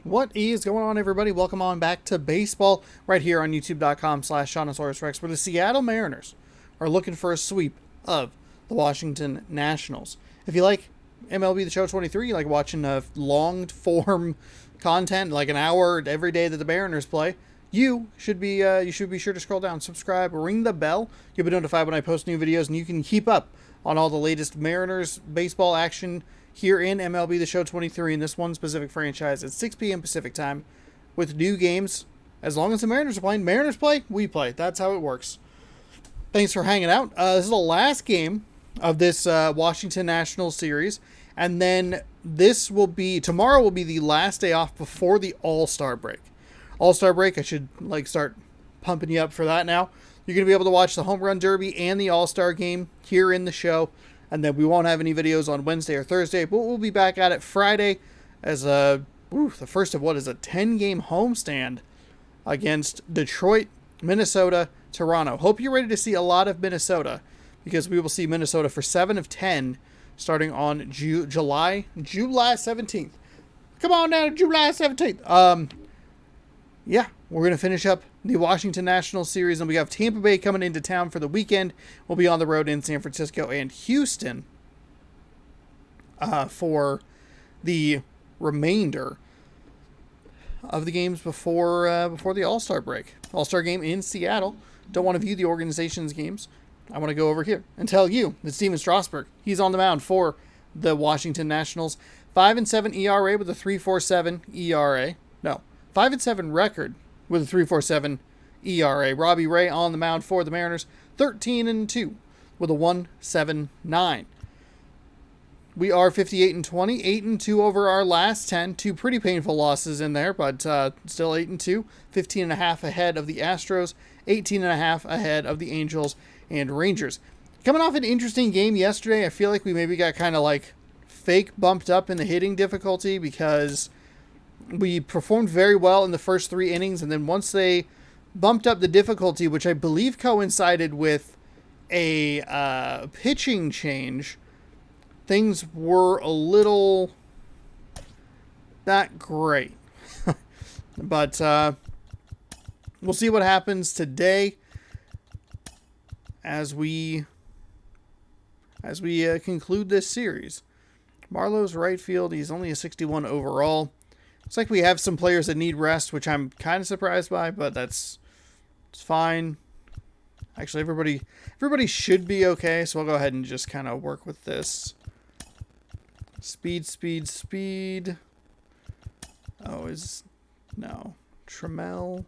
What is going on, everybody? Welcome on back to baseball right here on youtube.com/ShaunosaurusRex, where the Seattle Mariners are looking for a sweep of the Washington Nationals. If you like MLB The Show 23, you like watching long-form content, like an hour every day that the Mariners play, you should be sure to scroll down, subscribe, ring the bell. You'll be notified when I post new videos, and you can keep up on all the latest Mariners baseball action here in MLB The Show 23 in this one specific franchise at 6 p.m. Pacific time with new games. As long as the Mariners are playing, Mariners play, we play. That's how it works. Thanks for hanging out. This is the last game of this Washington Nationals series, and then tomorrow will be the last day off before the All-Star break. All-Star break, I should start pumping you up for that now. You're going to be able to watch the Home Run Derby and the All-Star game here in the show. And then we won't have any videos on Wednesday or Thursday, but we'll be back at it Friday as the first of what is a 10-game homestand against Detroit, Minnesota, Toronto. Hope you're ready to see a lot of Minnesota, because we will see Minnesota for 7 of 10 starting on July 17th. Come on now, July 17th. Yeah, we're going to finish up the Washington Nationals series, and we have Tampa Bay coming into town for the weekend. We'll be on the road in San Francisco and Houston for the remainder of the games before the All-Star break. All-Star game in Seattle. Don't want to view the organization's games. I want to go over here and tell you that Steven Strasburg, he's on the mound for the Washington Nationals. 5-7 ERA with a 3.47 ERA. No. 5-7 record with a 3.47 ERA. Robbie Ray on the mound for the Mariners, 13-2 with a 1.79. We are 58-20, 8-2 over our last 10. Two pretty painful losses in there, but still 8-2, 15.5 ahead of the Astros, 18.5 ahead of the Angels and Rangers. Coming off an interesting game yesterday, I feel like we maybe got kind of fake bumped up in the hitting difficulty, because we performed very well in the first 3 innings, and then once they bumped up the difficulty, which I believe coincided with a pitching change, things were a little not great. But we'll see what happens today as we conclude this series. Marlowe's right field, he's only a 61 overall. Looks like we have some players that need rest, which I'm kind of surprised by, but it's fine. Actually, everybody should be okay, so I'll go ahead and just kind of work with this. Speed. Oh, no. Trammell.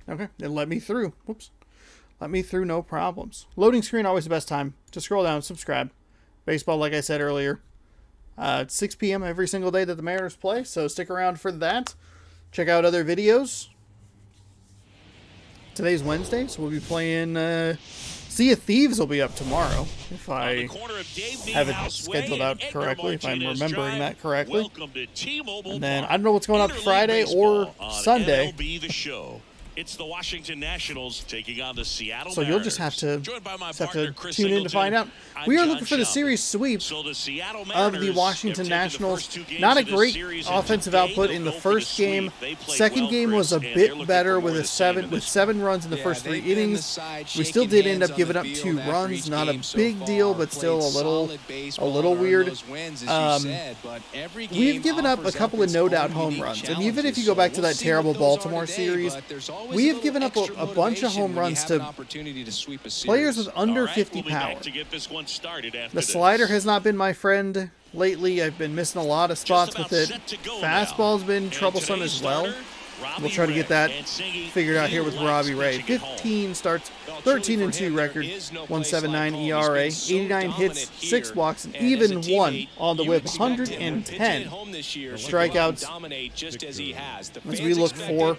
Okay, it let me through. Whoops. Let me through, no problems. Loading screen, always the best time. Just scroll down, subscribe. Baseball, like I said earlier, 6 p.m. every single day that the Mariners play, so stick around for that. Check out other videos. Today's Wednesday, so we'll be playing Sea of Thieves will be up tomorrow, if I have it scheduled out correctly, if I'm remembering that correctly. And then I don't know what's going on Friday or Sunday. It's the Washington Nationals taking on the Seattle So Mariners. you'll just have to tune in to find out. We are looking for the series sweep of the Washington Nationals. Not a great offensive output in the first game. Second game was a bit better with seven runs in the first 3 innings. We still did end up giving up 2 runs. Not a big deal, but still a little weird. We've given up a couple of no-doubt home runs. And even if you go back to that terrible Baltimore series, we have given up a bunch of home runs to players with under 50 power. The slider has not been my friend lately. I've been missing a lot of spots with it. Fastball's been troublesome as well. We'll try to get that figured out here with Robbie Ray. 15 starts, 13-2 record, 1.79 ERA, 89 hits, 6 walks, and even 1 on the whip, 110 strikeouts as we look for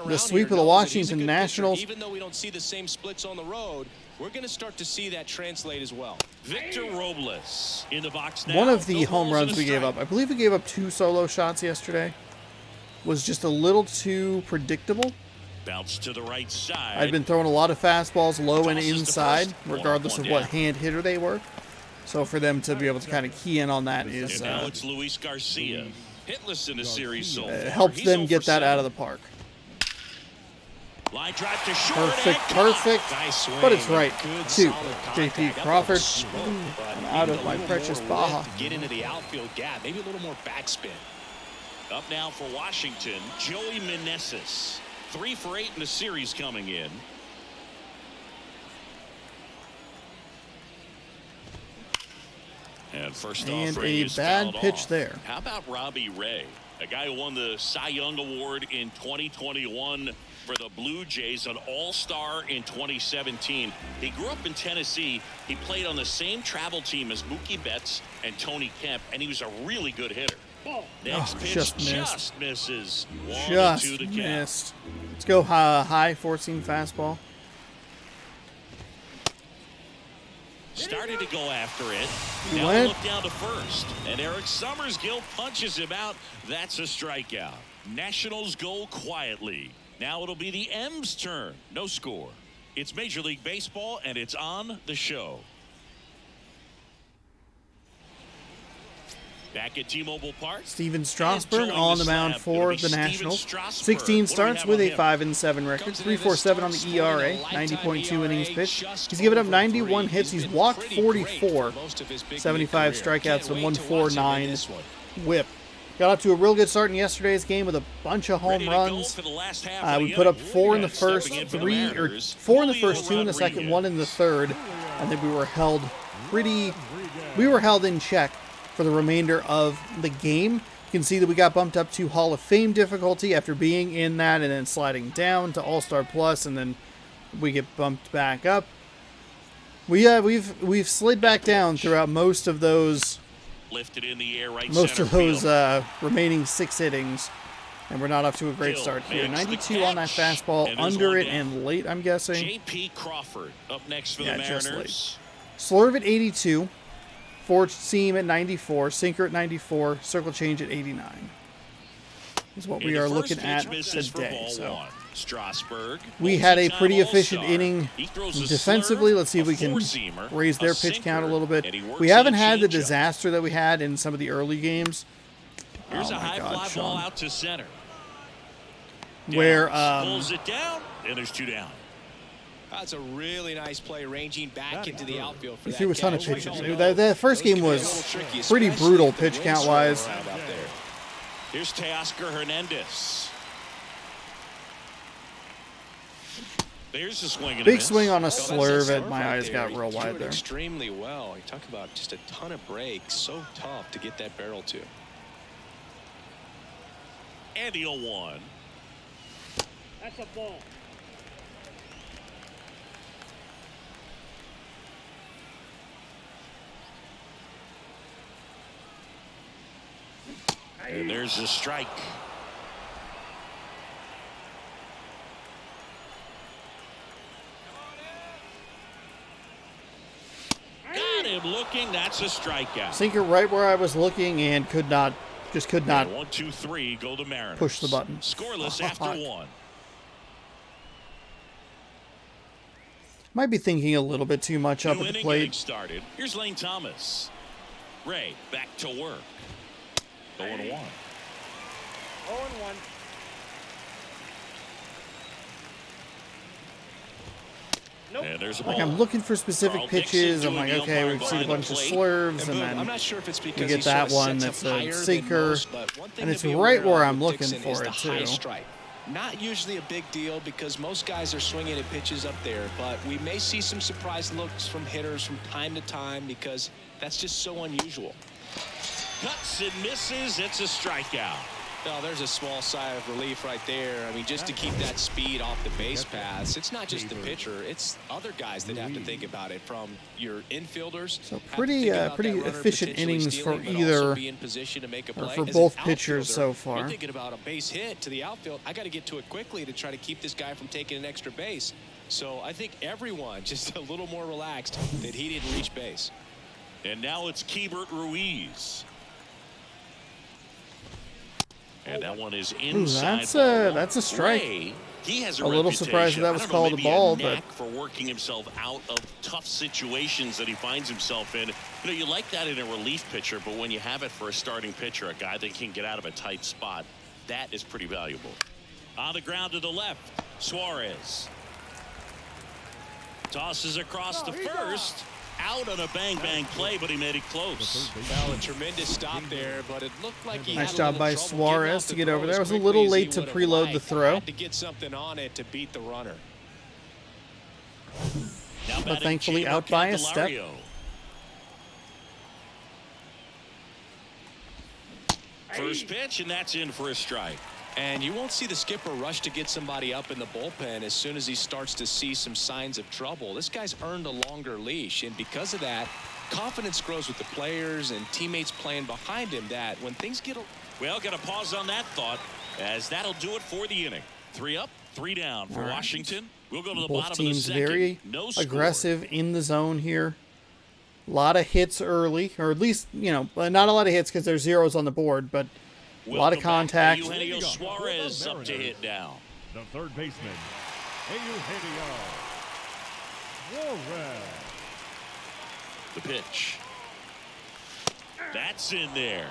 the sweep of the Washington Nationals. Even though we don't see the same splits on the road, we're going to start to see that translate as well. Victor Robles in the box now. One of the home runs we gave up, I believe we gave up 2 solo shots yesterday, was just a little too predictable. Bounce to the right side. I'd been throwing a lot of fastballs low and Tosses to inside, first. regardless of what hand hitter they were. So for them to be able to kind of key in on that is And now it's Luis Garcia. Hitless in the series so far. helps He's them 0 get for that 7. out of the park. Line drive to short. Perfect. Nice swing. But it's right Good, to solid JP contact. Crawford. That ball smoked, but I'm out needed of a my little precious more Baja. lift to get into the outfield gap. Maybe a little more backspin. Up now for Washington, Joey Meneses. 3 for 8 in the series coming in. And first And offering a is bad fouled pitch off. there. How about Robbie Ray, a guy who won the Cy Young Award in 2021 for the Blue Jays, an all-star in 2017. He grew up in Tennessee. He played on the same travel team as Mookie Betts and Tony Kemp, and he was a really good hitter. Next pitch just missed. just misses. 1-2 Just the count. missed. Let's go high 14 fastball. Started to go after it. He Now went. look down to first. And Eric Summersgill punches him out. That's a strikeout. Nationals go quietly. Now it'll be the M's turn. No score. It's Major League Baseball, and it's on the show. Back at T-Mobile Park. Steven Strasburg on the mound for the Nationals. 16 starts with a 5-7 record, 3.47 on the ERA, 90.2 innings pitched. He's given up 91 hits. He's walked 44, 75 strikeouts, and 149 whip. Got off to a real good start in yesterday's game with a bunch of home runs. We put up 4 in the first, 4 in the first, 2 in the second, 1 in the third, and then we were held in check for the remainder of the game. You can see that we got bumped up to Hall of Fame difficulty after being in that and then sliding down to All-Star Plus, and then we get bumped back up. We've slid back down throughout most of those Lifted in the air, right remaining 6 innings, and we're not off to a great start here. 92 on that fastball, under it and late, I'm guessing. JP Crawford up next for the Mariners. Slurve at 82. Forward seam at 94, sinker at 94, circle change at 89 is what we are looking at today. So Strasburg, we had a pretty efficient inning defensively. Let's see if we can raise their pitch count a little bit. We haven't had the disaster that we had in some of the early games. Here's a high fly ball out to center. Where pulls it down, and there's 2 down. That's a really nice play, ranging back into the outfield for we that threw a ton of catch. pitches. That first game was pretty brutal pitch count wise. Here's Teoscar Hernandez. There's a swing and a Big miss. swing on a slurve. My eyes got real wide there. Extremely well. You talk about just a ton of breaks. So tough to get that barrel to. And the 0-1. That's a ball. And there's a strike. Got him looking. That's a strikeout. Sinker right where I was looking and could not 1, 2, 3. Go to Mariners. push the button. Scoreless after 1. Might be thinking a little bit too much up New at the inning plate. getting started. Here's Lane Thomas. Ray back to work. 0-1. 0-1. Nope. And there's a Like ball. I'm looking for specific Carl pitches. Dixon I'm like, doing the okay, umpire we've seen a behind bunch the of plate. slurves, and I'm then not sure if it's because we get he that sort of one sets that's up a higher than sinker, most, but one thing and to it's be right aware where of I'm with looking Dixon for is it, the high too. strike. Not usually a big deal because most guys are swinging at pitches up there, but we may see some surprise looks from hitters from time to time because that's just so unusual. Cuts and misses. It's a strikeout. Well, there's a small sigh of relief right there. I mean, just to keep that speed off the base paths. It's not just the pitcher. It's other guys that have to think about it, from your infielders. So pretty efficient innings for either, or for both pitchers so far. You're thinking about a base hit to the outfield. I got to get to it quickly to try to keep this guy from taking an extra base. So I think everyone just a little more relaxed that he didn't reach base. And now it's Keibert Ruiz. And that one is inside. That's a strike. Ray, he has a little surprised that was called a ball, but for working himself out of tough situations that he finds himself in. You know, you like that in a relief pitcher, but when you have it for a starting pitcher, a guy that can get out of a tight spot, that is pretty valuable. On the ground to the left, Suarez tosses across the first. Out on a bang-bang play, but he made it close. Well, a tremendous stop there, but it looked like he nice job by Suarez to get over there. It was a little late to preload the throw. Had to get something on it to beat the runner. But thankfully out by a step. First pitch, and that's in for a strike. And you won't see the skipper rush to get somebody up in the bullpen as soon as he starts to see some signs of trouble. This guy's earned a longer leash, and because of that, confidence grows with the players and teammates playing behind him, that when things get... Well, got to pause on that thought, as that'll do it for the inning. 3 up, 3 down for Washington. We'll go to the bottom of the second. Both teams very aggressive in the zone here. A lot of hits early, or at least, you know, not a lot of hits because there's zeros on the board, but a lot of contact. Eugenio Suarez up to hit down. The third baseman, Eugenio Suarez. The pitch. That's in there.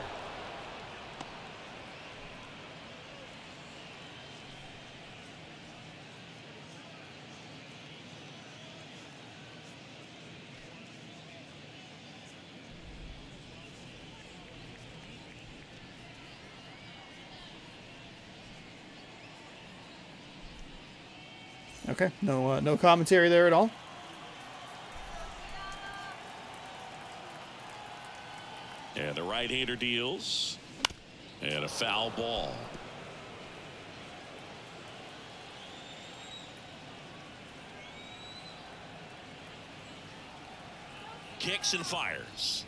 Okay, no commentary there at all. And the right-hander deals. And a foul ball. Kicks and fires.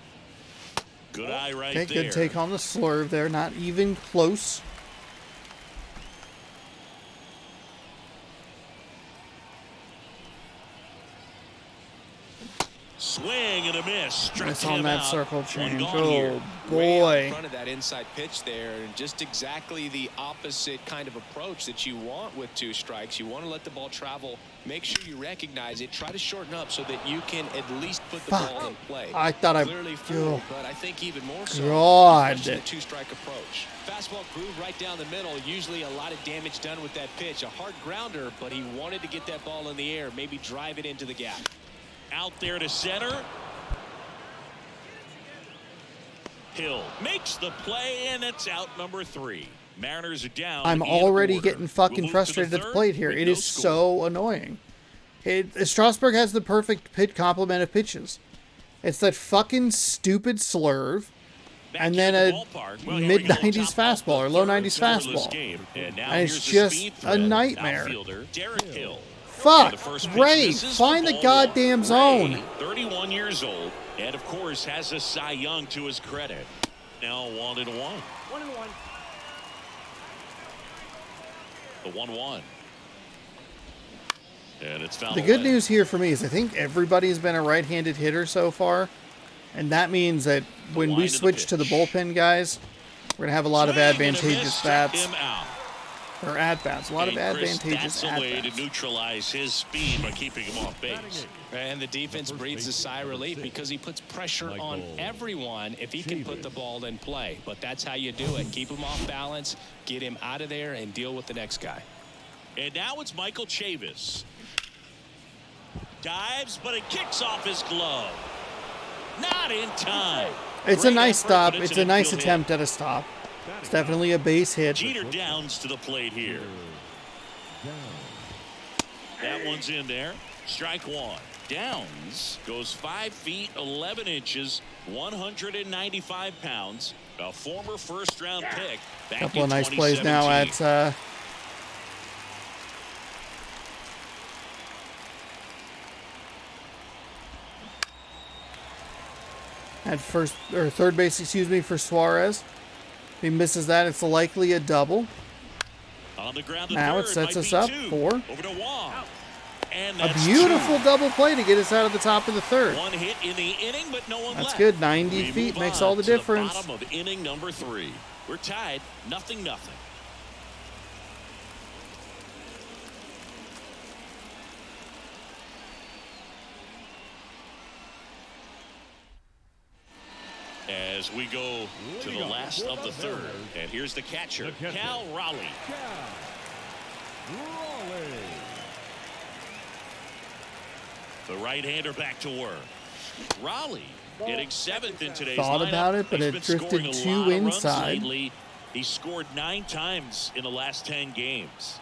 Good eye right there. Okay, good take on the slurve there. Not even close. Swing and a miss. Miss on that circle change. Oh, Way out in boy. front of that inside pitch there, and just exactly the opposite kind of approach that you want with 2 strikes. You want to let the ball travel. Make sure you recognize it. Try to shorten up so that you can at least put the ball in play. I thought I clearly fooled, but I think even more so. God. The 2-strike approach. Fastball groove right down the middle. Usually a lot of damage done with that pitch. A hard grounder, but he wanted to get that ball in the air. Maybe drive it into the gap. Out there to center. Hill makes the play, and it's out number 3. Mariners are down. I'm already getting fucking frustrated at the plate here. It is so annoying. Strasburg has the perfect pit complement of pitches. It's that fucking stupid slurve, and then a mid-90s fastball or low-90s fastball. And it's just a nightmare. Derek Hill. Fuck, Ray, find the goddamn zone. 31 years old, and of course has a Cy Young to his credit. Now 1-1. 1-1. The 1-1. And it's fouled The good away. news here for me is I think everybody's been a right-handed hitter so far, and that means that when we switch to the bullpen guys, we're gonna have a lot of advantageous bats. Or at-bats. A lot of advantageous That's a way at-bats. to neutralize his speed by keeping him off base. And the defense breathes a sigh of relief because he puts pressure on everyone if he can put the ball in play. But that's how you do it. Keep him off balance, get him out of there, and deal with the next guy. And now it's Michael Chavis. Dives, but it kicks off his glove. Not in time. It's a Great nice effort, stop. but It's a an nice infield hit. attempt at a stop. It's definitely a base hit. Jeter Downs to the plate here. That one's in there. Strike 1. Downs goes 5 feet 11 inches, 195 pounds, A former first-round pick back Couple in of nice plays now 2017. At first or third base, excuse me, for Suarez. If he misses that, it's likely a double. On the ground to Now it third, sets might us be up two. for Over to Wong. And a that's beautiful two. double play to get us out of the top of the third. One hit in the inning, but no one That's left. good. 90 We feet move makes on all the to difference. bottom of inning number 3. We're tied, 0-0. As we go to the last of the third. And here's the catcher, Cal Raleigh. The right-hander back to work. Raleigh hitting 7th in today's Thought lineup. about it, but He's it been drifted scoring a too lot of runs inside. lately. He scored 9 times in the last 10 games.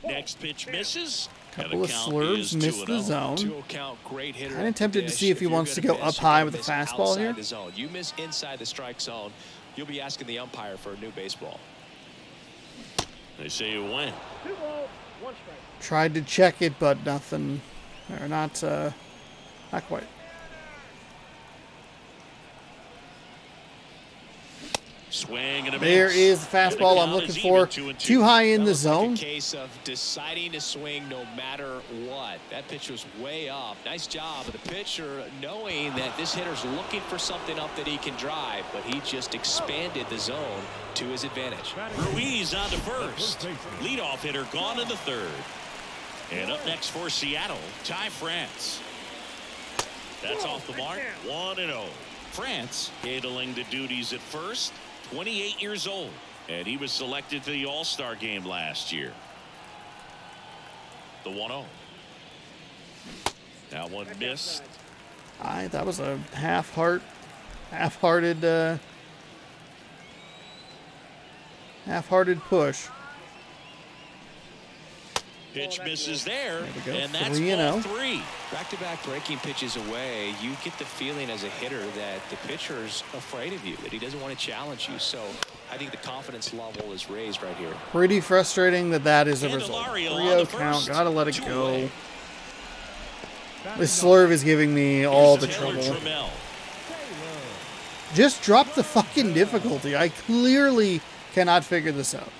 Next pitch misses. Couple of slurves, missed the zone. 2-0 count, great hitter. Kinda at the tempted to dish. see if he you're wants to gonna go miss, up you're high gonna with a miss fastball outside here. the zone. You miss inside the strike zone, you'll be asking the umpire for a new baseball. They say you win. 2 balls, 1 strike. Tried to check it, but nothing. Or not quite. Swing and a There miss. is the And fastball I'm count looking is for. even, 2-2. Too high in That the looks like zone. a case of deciding to swing no matter what. That pitch was way up. Nice job of the pitcher knowing that this hitter's looking for something up that he can drive, but he just expanded the zone to his advantage. Ruiz on to first. Leadoff hitter gone in the third. And up next for Seattle, Ty France. That's off the mark. 1-0. France handling the duties at first. 28 years old, and he was selected to the All-Star game last year. The 1-0. That one missed. That was a half-hearted push. Pitch misses there, we go. and that's 3-0. ball 3. Back-to-back breaking pitches away, you get the feeling as a hitter that the pitcher's afraid of you, that he doesn't want to challenge you. So I think the confidence level is raised right here. Pretty frustrating that is a result. Candelario 3-0 on the count. first. Gotta let it 2 go. away. This slurve is giving me all the Taylor trouble. Trammell. Just drop the fucking difficulty. I clearly cannot figure this out.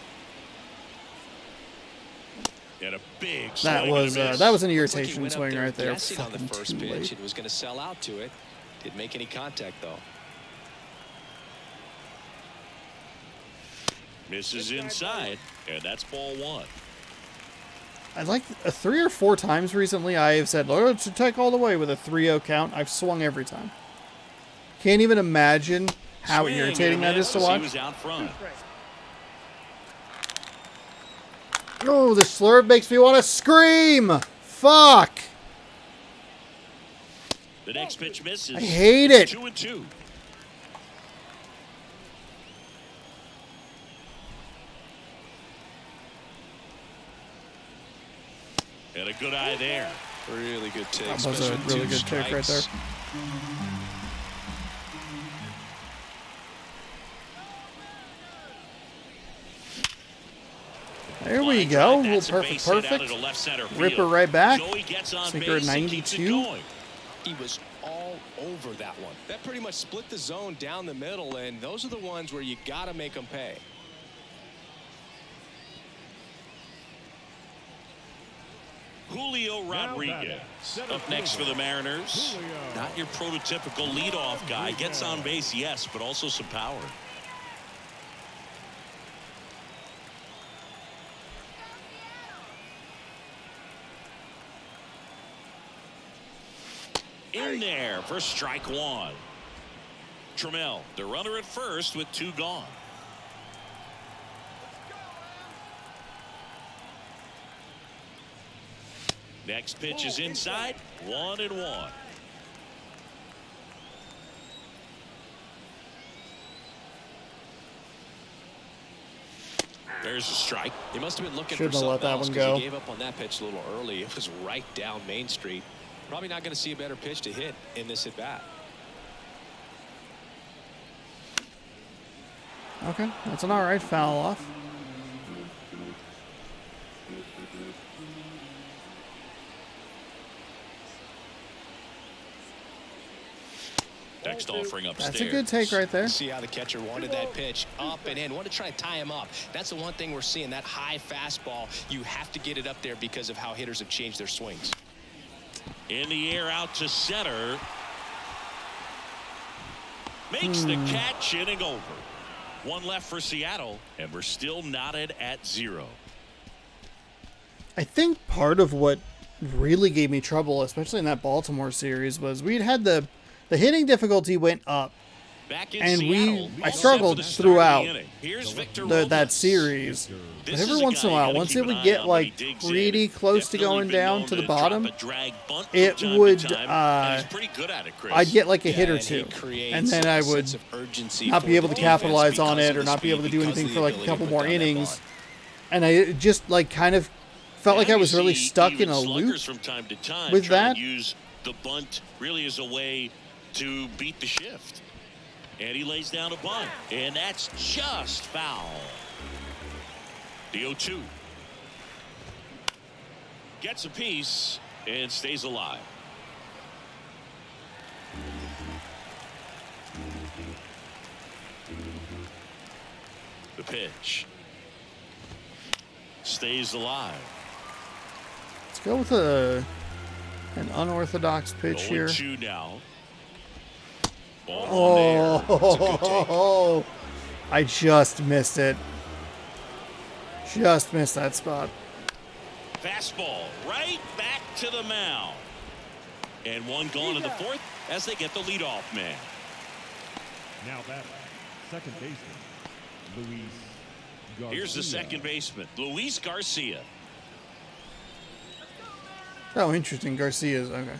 And a big That swing was and a miss. that was an Looks like he irritation went up swing there right there. guessing on the Fucking first too pitch late. and was going to sell out to it. Didn't make any contact though. Misses inside, and that's ball 1. I like 3 or 4 times recently I have said, "Oh, it's a take all the way" with a 3-0 count. I've swung every time. Can't even imagine how Swing irritating and a that is to miss. He watch. was out front. Oh, the slurve makes me want to scream. Fuck. The next pitch misses. I hate It's it. 2-2. And a good eye there. Really good take. That was a especially with really 2 good take right there. strikes. There we Line go. drive, that's a Perfect, base hit out perfect. into left center Rip her field. right back. Joey gets on Sinker base and keeps it 92. going. He was all over that one. That pretty much split the zone down the middle, and those are the ones where you got to make them pay. Julio Rodriguez up next for the Mariners. Not your prototypical leadoff guy. Gets on base, yes, but also some power. In there for strike 1. Trammell, the runner at first with 2 gone. Next pitch is inside. 1-1. There's a strike. He must have been looking Shouldn't for have let something that else one 'cause go. he gave up on that pitch a little early. It was right down Main Street. Probably not going to see a better pitch to hit in this at bat. Okay, that's an all right foul off. Next offering upstairs. That's a good take right there. See how the catcher wanted that pitch up and in. Want to try to tie him up. That's the one thing we're seeing, that high fastball. You have to get it up there because of how hitters have changed their swings. In the air out to center. Makes the catch, inning over. One left for Seattle, and we're still knotted at 0. I think part of what really gave me trouble, especially in that Baltimore series, was we'd had the hitting difficulty went up, Back in and Seattle, I all struggled set for the start of the throughout inning. Here's Victor that Robles. series. But This is every a once in a guy you while, gotta once keep it an would eye get on when he like digs pretty in. close to Definitely going been down known to the drop bottom, a drag bunt from it time to would, time, and he's pretty good at it, Chris. I'd get like a hit or and he two, creates and then I a would sense of urgency not for be able the to defense capitalize on because it of or the not be speed, able to do because anything of for the like a ability to couple put more down that innings. bunt. And I just like kind of felt like Now I you was really see stuck in even a loop sluggers from time to time with try that. to use the bunt really as a way to beat the shift. And he lays down a bunt, and that's just foul. The 0-2. Gets a piece and stays alive. The pitch. Stays alive. Let's go with an unorthodox pitch here. 0-2 now. Ball on there. It's a good take. Oh, I just missed it. Just missed that spot. Fastball right back to the mound. And one gone in the fourth as they get the leadoff man. Now that second baseman, Luis Garcia. Here's the second baseman, Luis Garcia. Oh, interesting. Garcia's okay.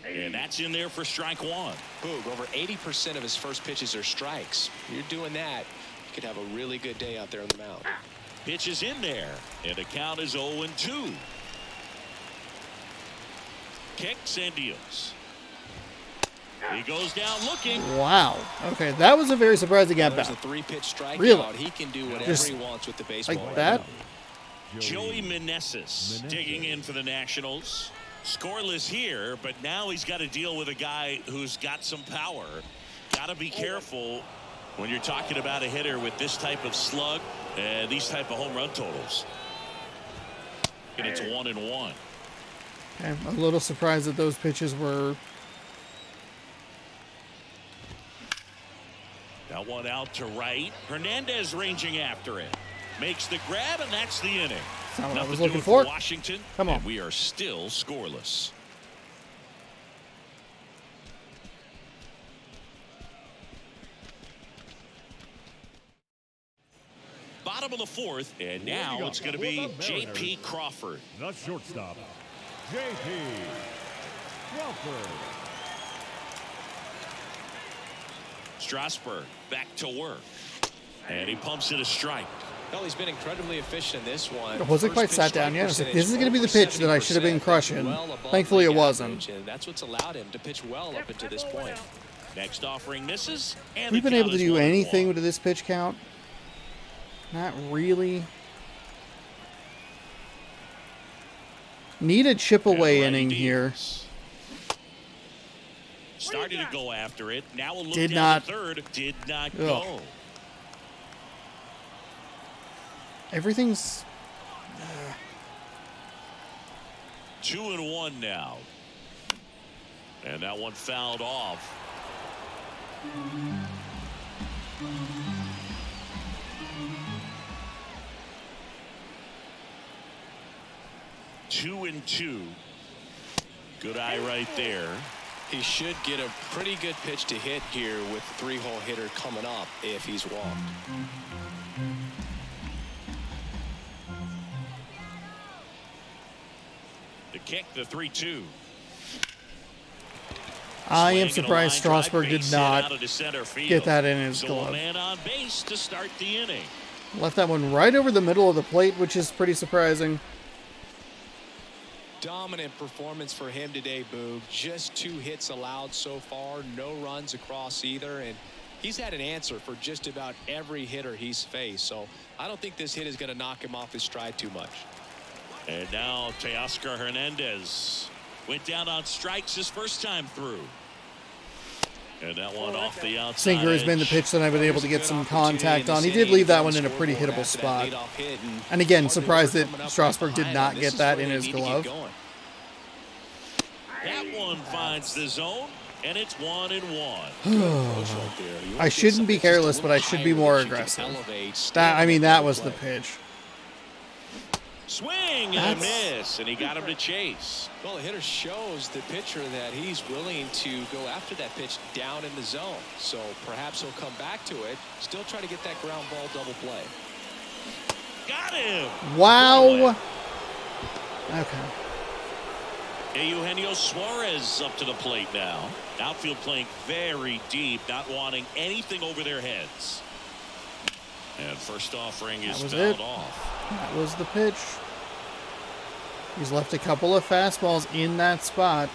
And that's in there for strike one. Boog, over 80% of his first pitches are strikes. You're doing that, you could have a really good day out there on the mound. Pitch is in there, and the count is 0-2. Kicks and deals. He goes down looking. Wow. Okay, that was a very surprising at There's a bat. 3-pitch strikeout. Really? He can do whatever Just he wants with the baseball like right that? now. Joey Meneses digging in for the Nationals. Scoreless here, but now he's got to deal with a guy who's got some power. Got to be careful when you're talking about a hitter with this type of slug and these type of home run totals. And it's 1-1. Okay, a little surprised that those pitches were. That one out to right. Hernandez ranging after it. Makes the grab, and that's the inning. That's not what I Nothing was doing looking for. Washington. Come on. And we are still scoreless. Bottom of the fourth, and now it's going to be J.P. Crawford. The shortstop, J.P. Crawford. Strasburg back to work. And he pumps it a strike. Well, he's been incredibly efficient in this one. It wasn't quite First sat pitch down yet. I was like, percentage this is going to be the pitch that I should have been 70%, crushing. well above Thankfully, it league wasn't. average, and that's what's allowed him to pitch well up until this point. Next offering misses. And We've the been able count to is do 1-1. anything with this pitch count. Not really. Need a chip And away righty inning here. deals. Started to go after it. Now a look Did down not. the third. Did not Ugh. go. Everything's 2-1 now. And that one fouled off. Two and two. Good eye right there. He should get a pretty good pitch to hit here with three-hole hitter coming up if he's walked. The kick, the 3-2. I am Swing and a surprised line drive, Strasburg did base hit out not of the center field. get that in his So glove. a man on base to start the inning. Left that one right over the middle of the plate, which is pretty surprising. Dominant performance for him today, Boog. Just 2 hits allowed so far, no runs across either, and He's had an answer for just about every hitter he's faced, so I don't think this hit is going to knock him off his stride too much. And now Teoscar Hernandez went down on strikes his first time through. And that one off the outside. Sinker has been the pitch that I've been able to get some contact on. He did leave that one in a pretty hittable spot. And again, surprised that Strasburg did not get that in his glove. That one finds the zone, and it's 1-1. I shouldn't be careless, but I should be more aggressive. That was the pitch. Swing and a miss, and he got him to chase. Well, the hitter shows the pitcher that he's willing to go after that pitch down in the zone. So perhaps he'll come back to it, still try to get that ground ball double play. Got him. Wow. Okay. Eugenio Suarez up to the plate now. Outfield playing very deep, not wanting anything over their heads. And first offering is fouled off. That was the pitch. He's left a couple of fastballs in that spot.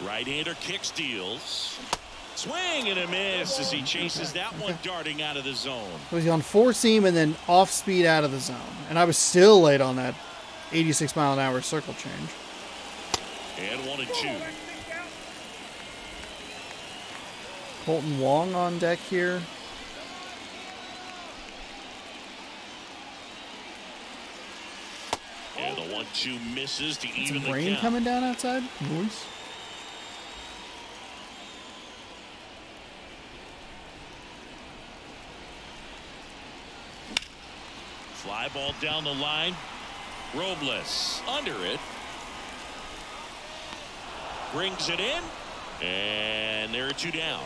Right-hander kick steals. Swing and a miss as he chases that one darting out of the zone. It was on four seam and then off speed out of the zone. And I was still late on that 86 mile an hour circle change. And 1-2. Colton Wong on deck here. And the 1-2 misses to even the rain count. coming down outside. Noise. Fly ball down the line. Robles under it. Brings it in. And there are two down.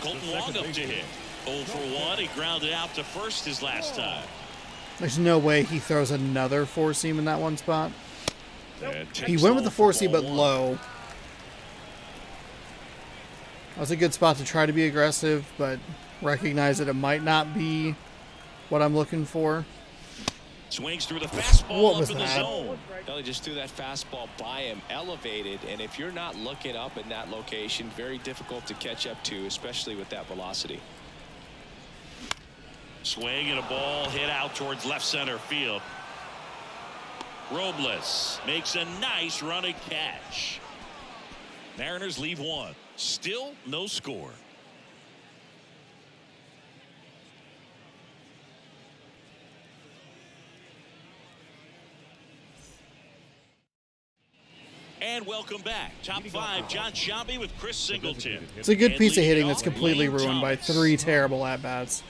Colton Wong up to hit. 0 for 1. He grounded out to first his last time. There's no way he throws another four seam in that one spot. He went with the four seam, but low. That was a good spot to try to be aggressive, but recognize that it might not be what I'm looking for. Swings through the fastball up in the zone. Well, he just threw that fastball by him, elevated, and if you're not looking up in that location, very difficult to catch up to, especially with that velocity. Swing and a ball hit out towards left center field. Robles makes a nice running catch. Mariners leave one. Still no score. And welcome back. Top 5, John Sciambi with Chris Singleton. It's a good piece of hitting that's completely ruined by 3 terrible at-bats.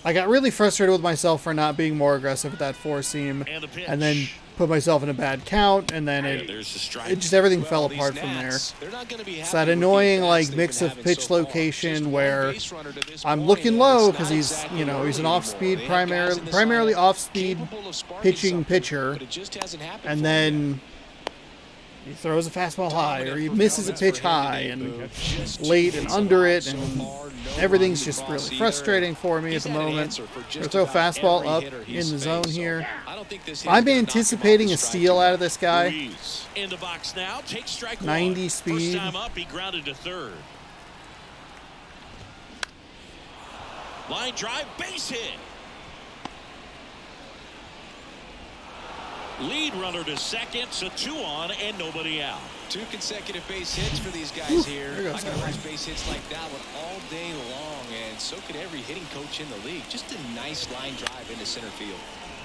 I got really frustrated with myself for not being more aggressive at that four seam, and then put myself in a bad count, and then it just everything fell apart from there. It's that annoying mix of pitch location where I'm looking low because he's an off-speed primarily off-speed pitching pitcher, and then he throws a fastball high, or he misses a pitch high and late and under it, and everything's just really frustrating for me at the moment. Or throw a fastball up in the zone here. I'm anticipating a steal out of this guy. In the box now, take strike 90 speed. First time up, he grounded to third. Line drive, base hit. Lead runner to second, so 2 on and nobody out. 2 consecutive base hits for these guys here. I can watch base hits like that one all day long, and so could every hitting coach in the league. Just a nice line drive into center field.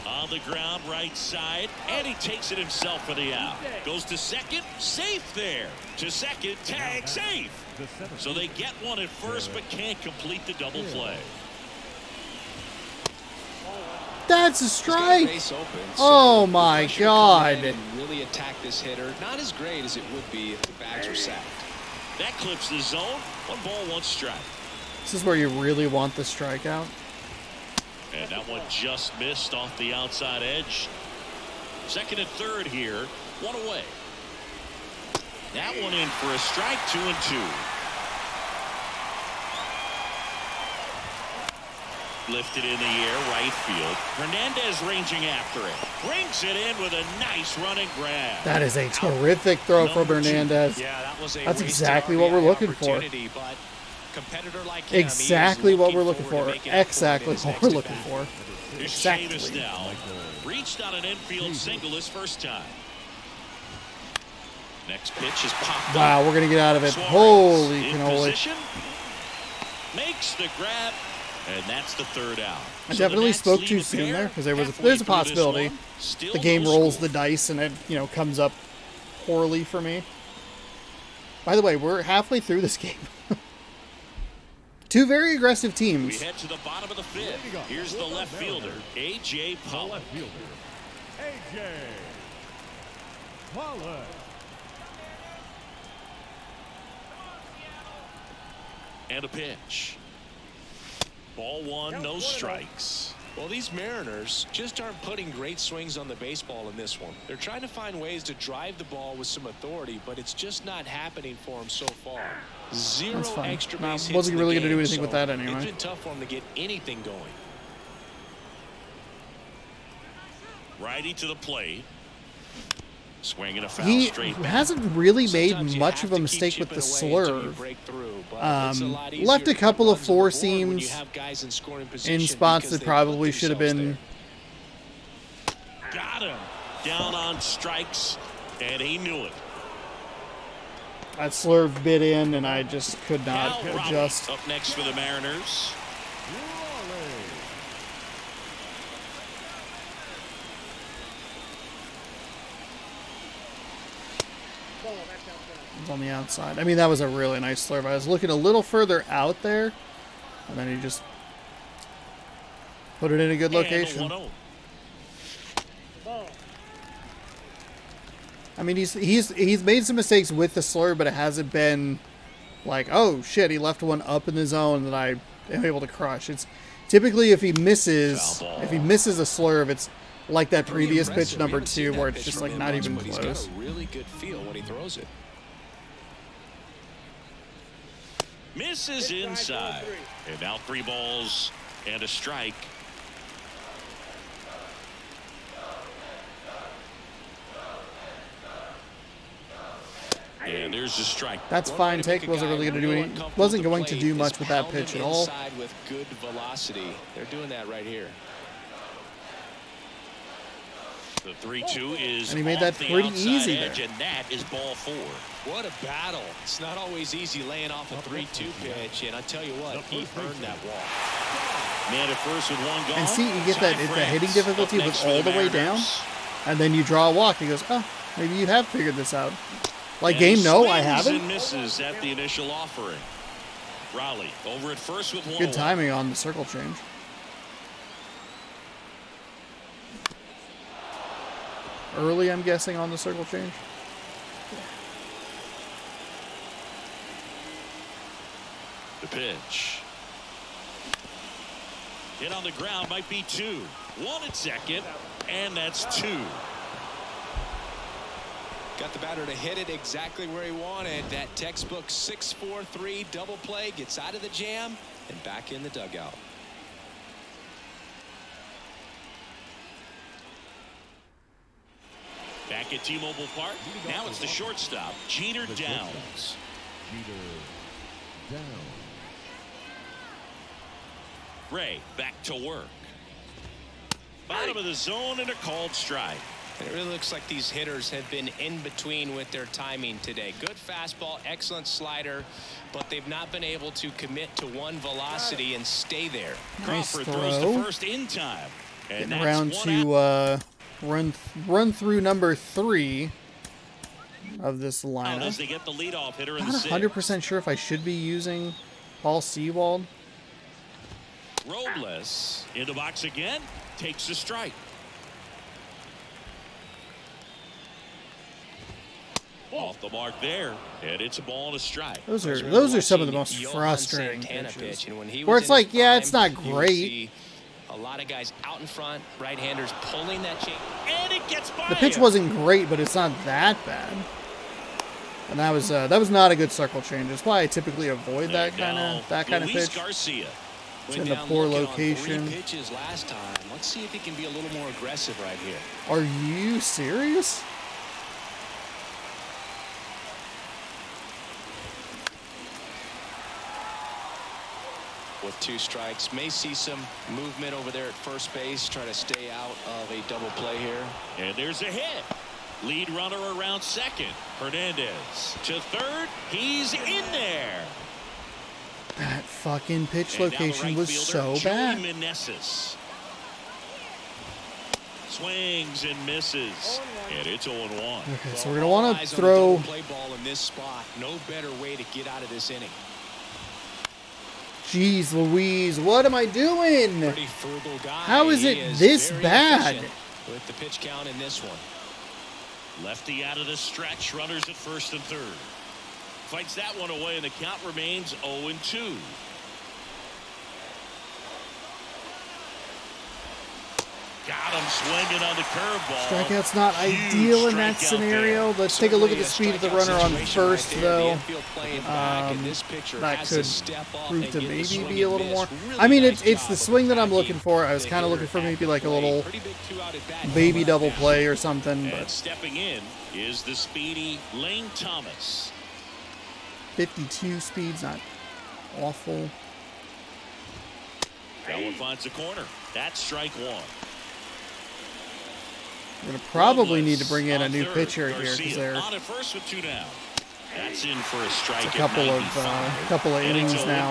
On the ground, right side, and he takes it himself for the out. Goes to second, safe there. To second, tag, safe. So they get one at first, but can't complete the double play. That's a strike. Oh my God. Really attack this hitter. Not as great as it would be if the bags were sacked. That clips the zone. 1 ball, 1 strike. This is where you really want the strikeout. And that one just missed off the outside edge. Second and third here. 1 away. That one in for a strike. 2-2. Lifted in the air, right field. Hernandez ranging after it. Brings it in with a nice running grab. That is a terrific throw from Hernandez. Yeah, that was a That's race exactly to what we're RBI looking for. opportunity, but competitor like him, he is Exactly what we're looking forward for. to making up for it in Exactly his what next we're at looking bat. for. Here's Exactly. Chavis now. Reached on an infield single his first time. Next pitch is popped Wow, up. we're going to get out of it. Suarez Holy in cannoli. position. Makes the grab, and that's the third out. I So definitely the Nats spoke lead too a soon pair. there because there's Halfway a through this possibility one, still the game no rolls score. the dice and it comes up poorly for me. By the way, we're halfway through this game. Two very aggressive We teams. head to the bottom of the fifth. Here's the left fielder, A.J. The Pollock. left fielder, A.J. Pollock. And a pitch. Ball one, no strikes. Well, these Mariners just aren't putting great swings on the baseball in this one. They're trying to find ways to drive the ball with some authority, but it's just not happening for them so far. Zero That's fine. extra Nah, base hits wasn't in the really gonna do game, anything with so that anyway. It's been tough for them to get anything going. Righty to the plate. Swinging a foul He straight back. hasn't really made Sometimes you much have of a to keep mistake with chipping the away until you slurve. break through, but it's a lot easier Left a to put couple of runs on four the board when you seams have guys in scoring in position spots because that they probably put should have themselves been. there. Got him. Down on strikes, and he knew it. That slurve bit in, and I just could not Cal Raleigh adjust. up next for the Mariners. Raleigh. Ball, that's outside. It's on the outside. I mean, that was a really nice slurve. I was looking a little further out there, and then he just put it in a good And the location. 1-0. Ball. I mean, he's made some mistakes with the slurve, but it hasn't been like, oh shit, he left one up in the zone that I am able to crush. It's typically if he misses Foul ball. a slurve, it's like that Pretty previous impressive. pitch We number haven't seen 2 that where it's pitch just from like him not much, even but he's close. got a really good feel when he throws it. Misses inside. And now 3 balls and a strike. And there's the strike. That's One way fine to take. make a Wasn't guy really going to do real any. uncomfortable Wasn't at the going to plate do is much with that pound pitch him at all. inside with good velocity. They're doing that right here. The 3-2 is And he made off that the pretty outside easy edge, there. and that is ball 4. What a battle. It's not always easy laying off a 3-2 pitch, and I tell you what, he earned that walk. Man at first with 1 gone. And see, you get that Ty the hitting France difficulty up with next for all the way down, Mariners. and then you draw a walk. He goes, oh, maybe you have figured this out. Like And game, he no, I swings haven't. and misses at the initial offering. Raleigh over at first with 1. Good timing on the circle change. Early, I'm guessing, on the circle change. The pitch. Hit on the ground might be 2. 1 at second, and that's 2. Got the batter to hit it exactly where he wanted. That textbook 6-4-3 double play, gets out of the jam and back in the dugout. Back at T-Mobile Park. Now it's the shortstop, Jeter Downs. Jeter down. Ray back to work. Bottom of the zone and a called strike. It really looks like these hitters have been in between with their timing today. Good fastball, excellent slider, but they've not been able to commit to one velocity and stay there. Nice Crawford throws the throw. first in time. And Getting that's around 1 out. to run through number 3 of this As lineup. they get the leadoff hitter in Not the 100% sure if I should be using Paul Sewald. Robles in the box again, takes the strike. Off the mark there, and it's a ball and a strike. Those Really are some of the watching most Johan frustrating Santana pitches. pitch, and when he Where was it's in like, his yeah, prime, it's not you would great. see a lot of guys out in front, right-handers pulling that chain. And it gets by The pitch him. wasn't great, but it's not that bad. And that was not a good circle change. That's why I typically avoid that kind of Luis pitch. Garcia It's in a poor location. 3 pitches last time. Let's see if he can be a little more aggressive right here. Are you serious? With 2 strikes, may see some movement over there at first base, try to stay out of a double play here. And there's a hit. Lead runner around second. Hernandez to third. He's in there. That fucking pitch And now the location right was fielder, so bad. Joey Meneses. Swings and misses. And it's 0-1. Okay, so we're gonna want to throw. Play ball in this spot. No better way to get out of this inning. Jeez Louise, what am I doing? Pretty frugal guy. How is it He this very bad? efficient with the pitch count in this one. Lefty out of the stretch. Runners at first and third. Fights that one away, and the count remains 0-2. Got him swinging on the curveball. Strikeout's not Huge ideal in that strikeout scenario. there. Let's take a look at the speed of the runner on first, though. That could prove to maybe be a little more. I mean, it's the swing that I'm looking for. I was kind of looking for maybe like a little baby double play or something. And But stepping in is the speedy Lane Thomas. 52 speed's not awful. That one finds the corner. That's strike one. We're gonna probably need to bring in a new pitcher here because they're on at first with 2 down. That's in for a strike. a couple of innings now.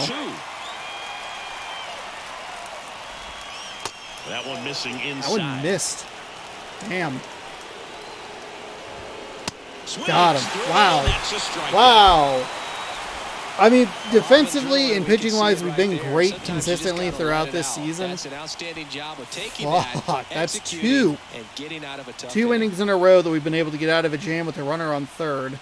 That one missing inside. That one missed. Damn. Swings Got him. through, Wow. and that's a strikeout. Wow. I mean, defensively and pitching-wise, we've been great consistently throughout this season. That's an outstanding job of taking Fuck, that's executing, two. and getting out of a tough 2 inning. innings in a row that we've been able to get out of a jam with a runner on third.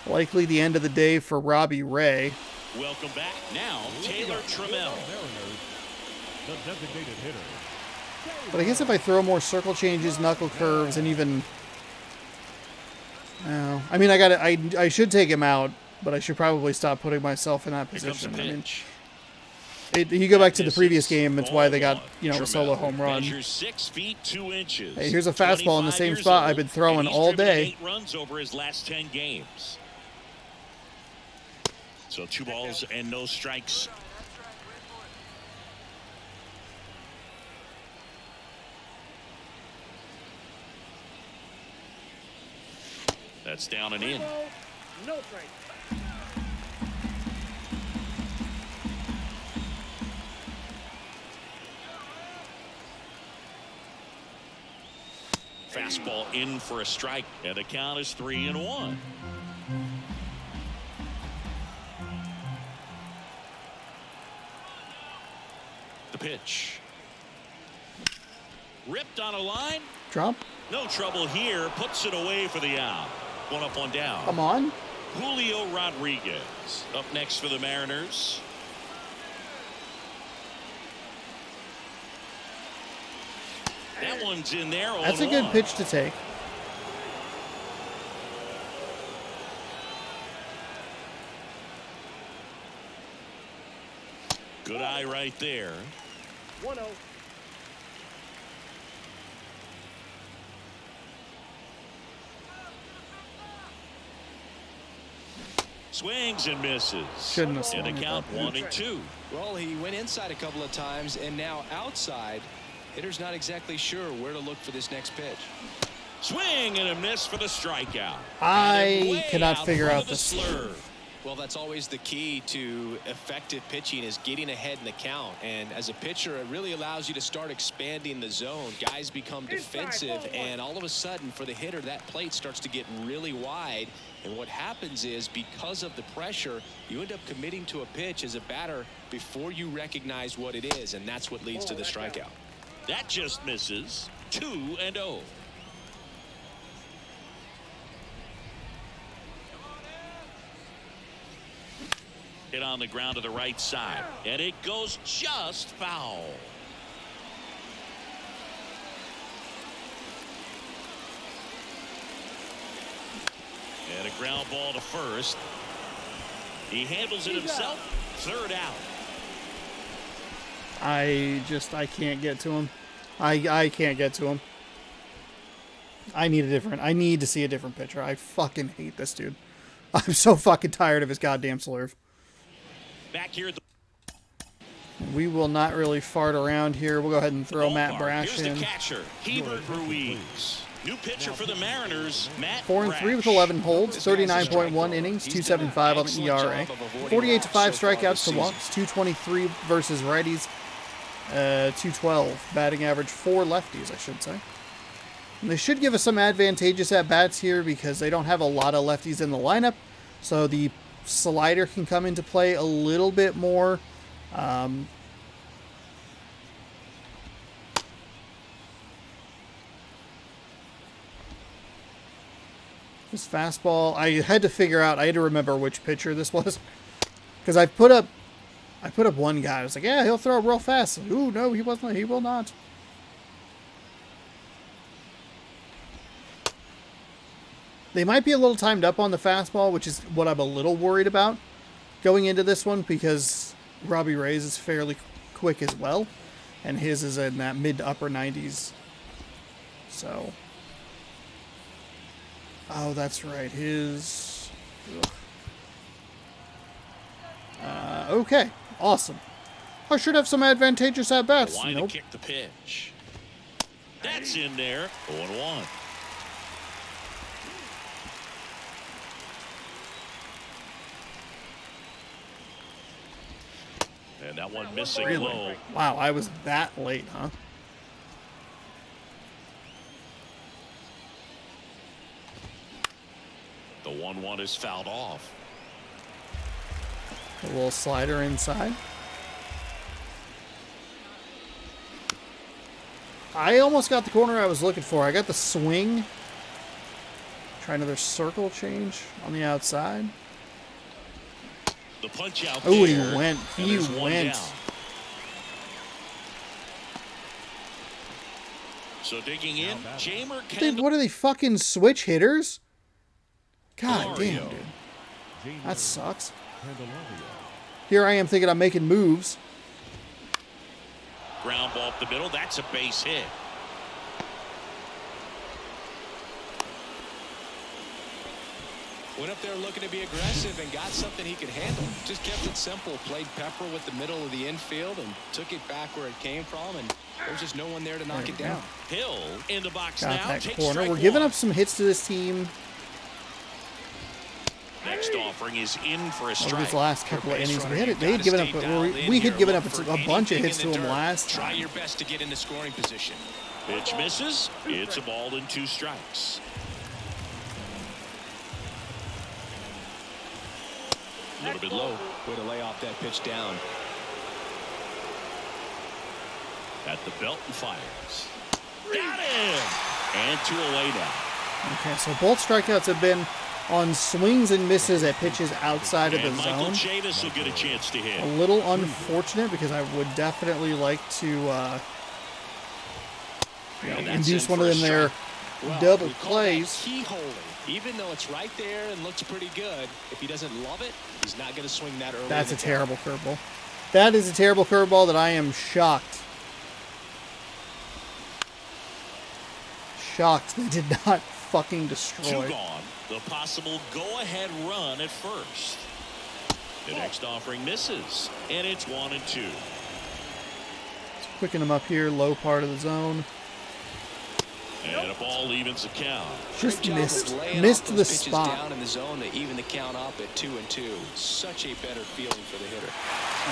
Likely the end of the day for Robbie Ray. Welcome back. Now, Taylor Trammell. Mariners, the designated hitter. But I guess if I throw more circle changes, knuckle curves, and even... No. I mean, I should take him out, but I should probably stop putting myself in that Here comes the position. I mean, pitch. you go back to the previous game, it's why they got, a solo Trammell home run. measures 6 feet 2 inches. Hey, here's a fastball in the 25 same years spot old, I've been throwing and he's all driven day. 8 runs over his last 10 games. So 2 balls and no strikes. That's down and in. No strike. Fastball in for a strike, and the count is 3-1. The pitch. Ripped on a line. Drop? No trouble here. Puts it away for the out. 1 up, 1 down. Come on. Julio Rodriguez up next for the Mariners. That one's in there. That's a good 0-1. pitch to take. Good eye right there. 1-0. Swings and misses. Shouldn't have And swung the at count that pitch. 1-2. Well, he went inside a couple of times, and now outside. Hitter's not exactly sure where to look for this next pitch. Swing and a miss for the strikeout. I And way cannot out figure front out of the the slurve. Well, that's always the key to effective pitching, is getting ahead in the count. And as a pitcher, it really allows you to start expanding the zone. Guys become defensive, and all of a sudden, for the hitter, that plate starts to get really wide. And what happens is, because of the pressure, you end up committing to a pitch as a batter before you recognize what it is, and that's what leads to the strikeout. That just misses. 2-0. Hit on the ground to the right side, and it goes just foul. And a ground ball to first. He handles it himself. 3rd out. I can't get to him. I can't get to him. I need to see a different pitcher. I fucking hate this dude. I'm so fucking tired of his goddamn slurve. Back here at the We will not really fart around here. We'll go ahead and throw Matt ballpark. Brash Here's in. the catcher, Hive Ruiz. New pitcher for the Mariners, Matt 4-3 with Brash. 11 holds, 39.1 innings, 2.75 on the ERA, 48 to 5 strikeouts to walks, 223 versus righties, 212 batting average for lefties, I should say. And they should give us some advantageous at bats here because they don't have a lot of lefties in the lineup, so the slider can come into play a little bit more. This fastball, I had to remember which pitcher this was, because I put up one guy. I was like, yeah, he'll throw it real fast. Ooh, no, he wasn't. He will not. They might be a little timed up on the fastball, which is what I'm a little worried about going into this one, because Robbie Ray's is fairly quick as well, and his is in that mid to upper 90s. So, oh, that's right, his. Okay, awesome. I should have some advantageous at bats. Line Nope. to kick the pitch. That's in there. 0-1. And that one missing Really? low. Wow, I was that late, huh? The 1-1 is fouled off. A little slider inside. I almost got the corner I was looking for. I got the swing. Try another circle change on the outside. The punch out Oh, he there, went. and He there's one went. down. So digging in, Jamer Dude, Kendall. what are they, fucking switch hitters? God damn, Mario. dude. That sucks. Candelario. Here I am thinking I'm making moves. Ground ball up the middle. That's a base hit. Went up there looking to be aggressive and got something he could handle. Just kept it simple. Played pepper with the middle of the infield and took it back where it came from. And there's just no one there to knock it down. Hill in the box Got now. that Takes corner. strike We're giving one. up some hits to this team. Next offering is in for a Over strike. these last couple of Base innings, runner, they you've had gotta given up. stay dialed in We had here. given up Look for a bunch of anything hits in to the him dirt. last Try time. your best to get into scoring position. Pitch misses. It's a ball and 2 strikes. A little bit low. Way to lay off that pitch down. At the belt and fires. Got him! And 2 away now. Okay, so both strikeouts have been on swings and misses at pitches outside of the And Michael zone. Chavis will get a chance to A hit. little unfortunate because I would definitely like to And that's induce in one for of a them there strike. double we call that plays. keyholing. Even though it's right there and looks pretty good, if he doesn't love it, he's not going to swing that early. That's a in the terrible curveball. That is a terrible curveball that I am shocked. Shocked they did not fucking 2 destroy. gone. The possible go-ahead run at first. The next offering misses. And it's 1-2. Quicken them up here, low part of the zone. And a ball evens the count. Just Great job missed. of laying Missed off the those pitches spot. down in the zone to even the count up at 2-2. Such a better feeling for the hitter.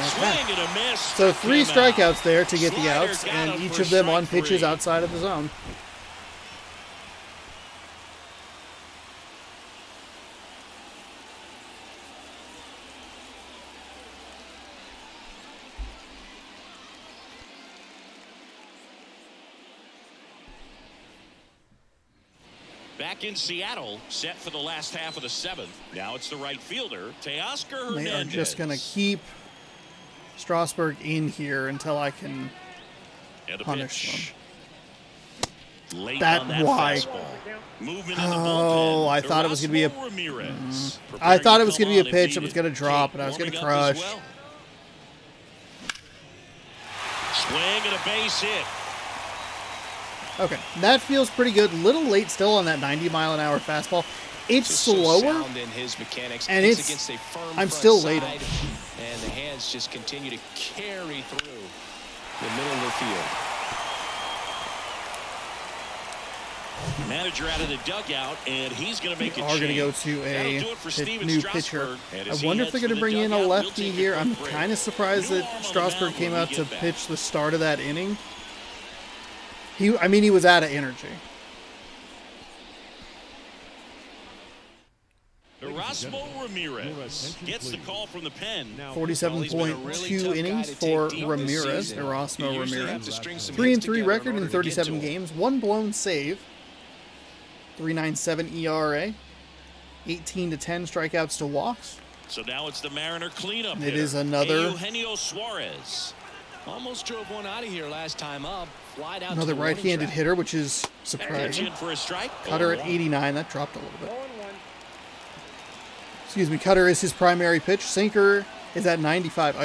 Swing and a miss. So 3 Struck him out. strikeouts there to get the Slider outs, got and him each for of them on strike pitches 3. outside of the zone. Back in Seattle, set for the last half of the 7th. Now it's the right fielder, Teoscar Hernandez. They are just going to keep Strasburg in here until I can And a punish pitch. Late That on that why? fastball. Movement in the Oh, bullpen. I thought it was gonna be a- Erasmo Ramirez. I thought it was Preparing going to be a come on if pitch that was needed. going to drop, Kate and I was going to warming up as crush. well. Swing and a base hit. Okay, that feels pretty good. Little late still on that 90-mile-an-hour fastball. It's Just so slower, sound in his mechanics. and Hits it's. against a firm I'm front still late on side, it. and the hands just continue to carry through the middle of the field. Manager out of the dugout, and he's going to make We a are going to go change. to That'll a do it for Steven new Strasburg. pitcher. And I as he wonder if heads they're going for to the bring in a dugout, we'll lefty take a here. quick I'm break. kind of surprised New that arm on the Strasburg mound came when we out to get back. pitch the start of that inning. He was out of energy. Erasmo Ramirez gets the call from the pen. 47.2 innings for Ramirez, Erasmo Ramirez. 3-3 record in 37 games, 1 blown save, 3.97 ERA, 18 to 10 strikeouts to walks. So now it's the Mariner cleanup. It is another Eugenio Suarez. Almost drove one out of here last time up. Flied out another to the warning right-handed track. hitter, which is Pitch surprising. in for a strike. Cutter at 0-1. 89, that dropped a little bit. 0-1. Excuse me, cutter is his primary pitch. Sinker is at 95.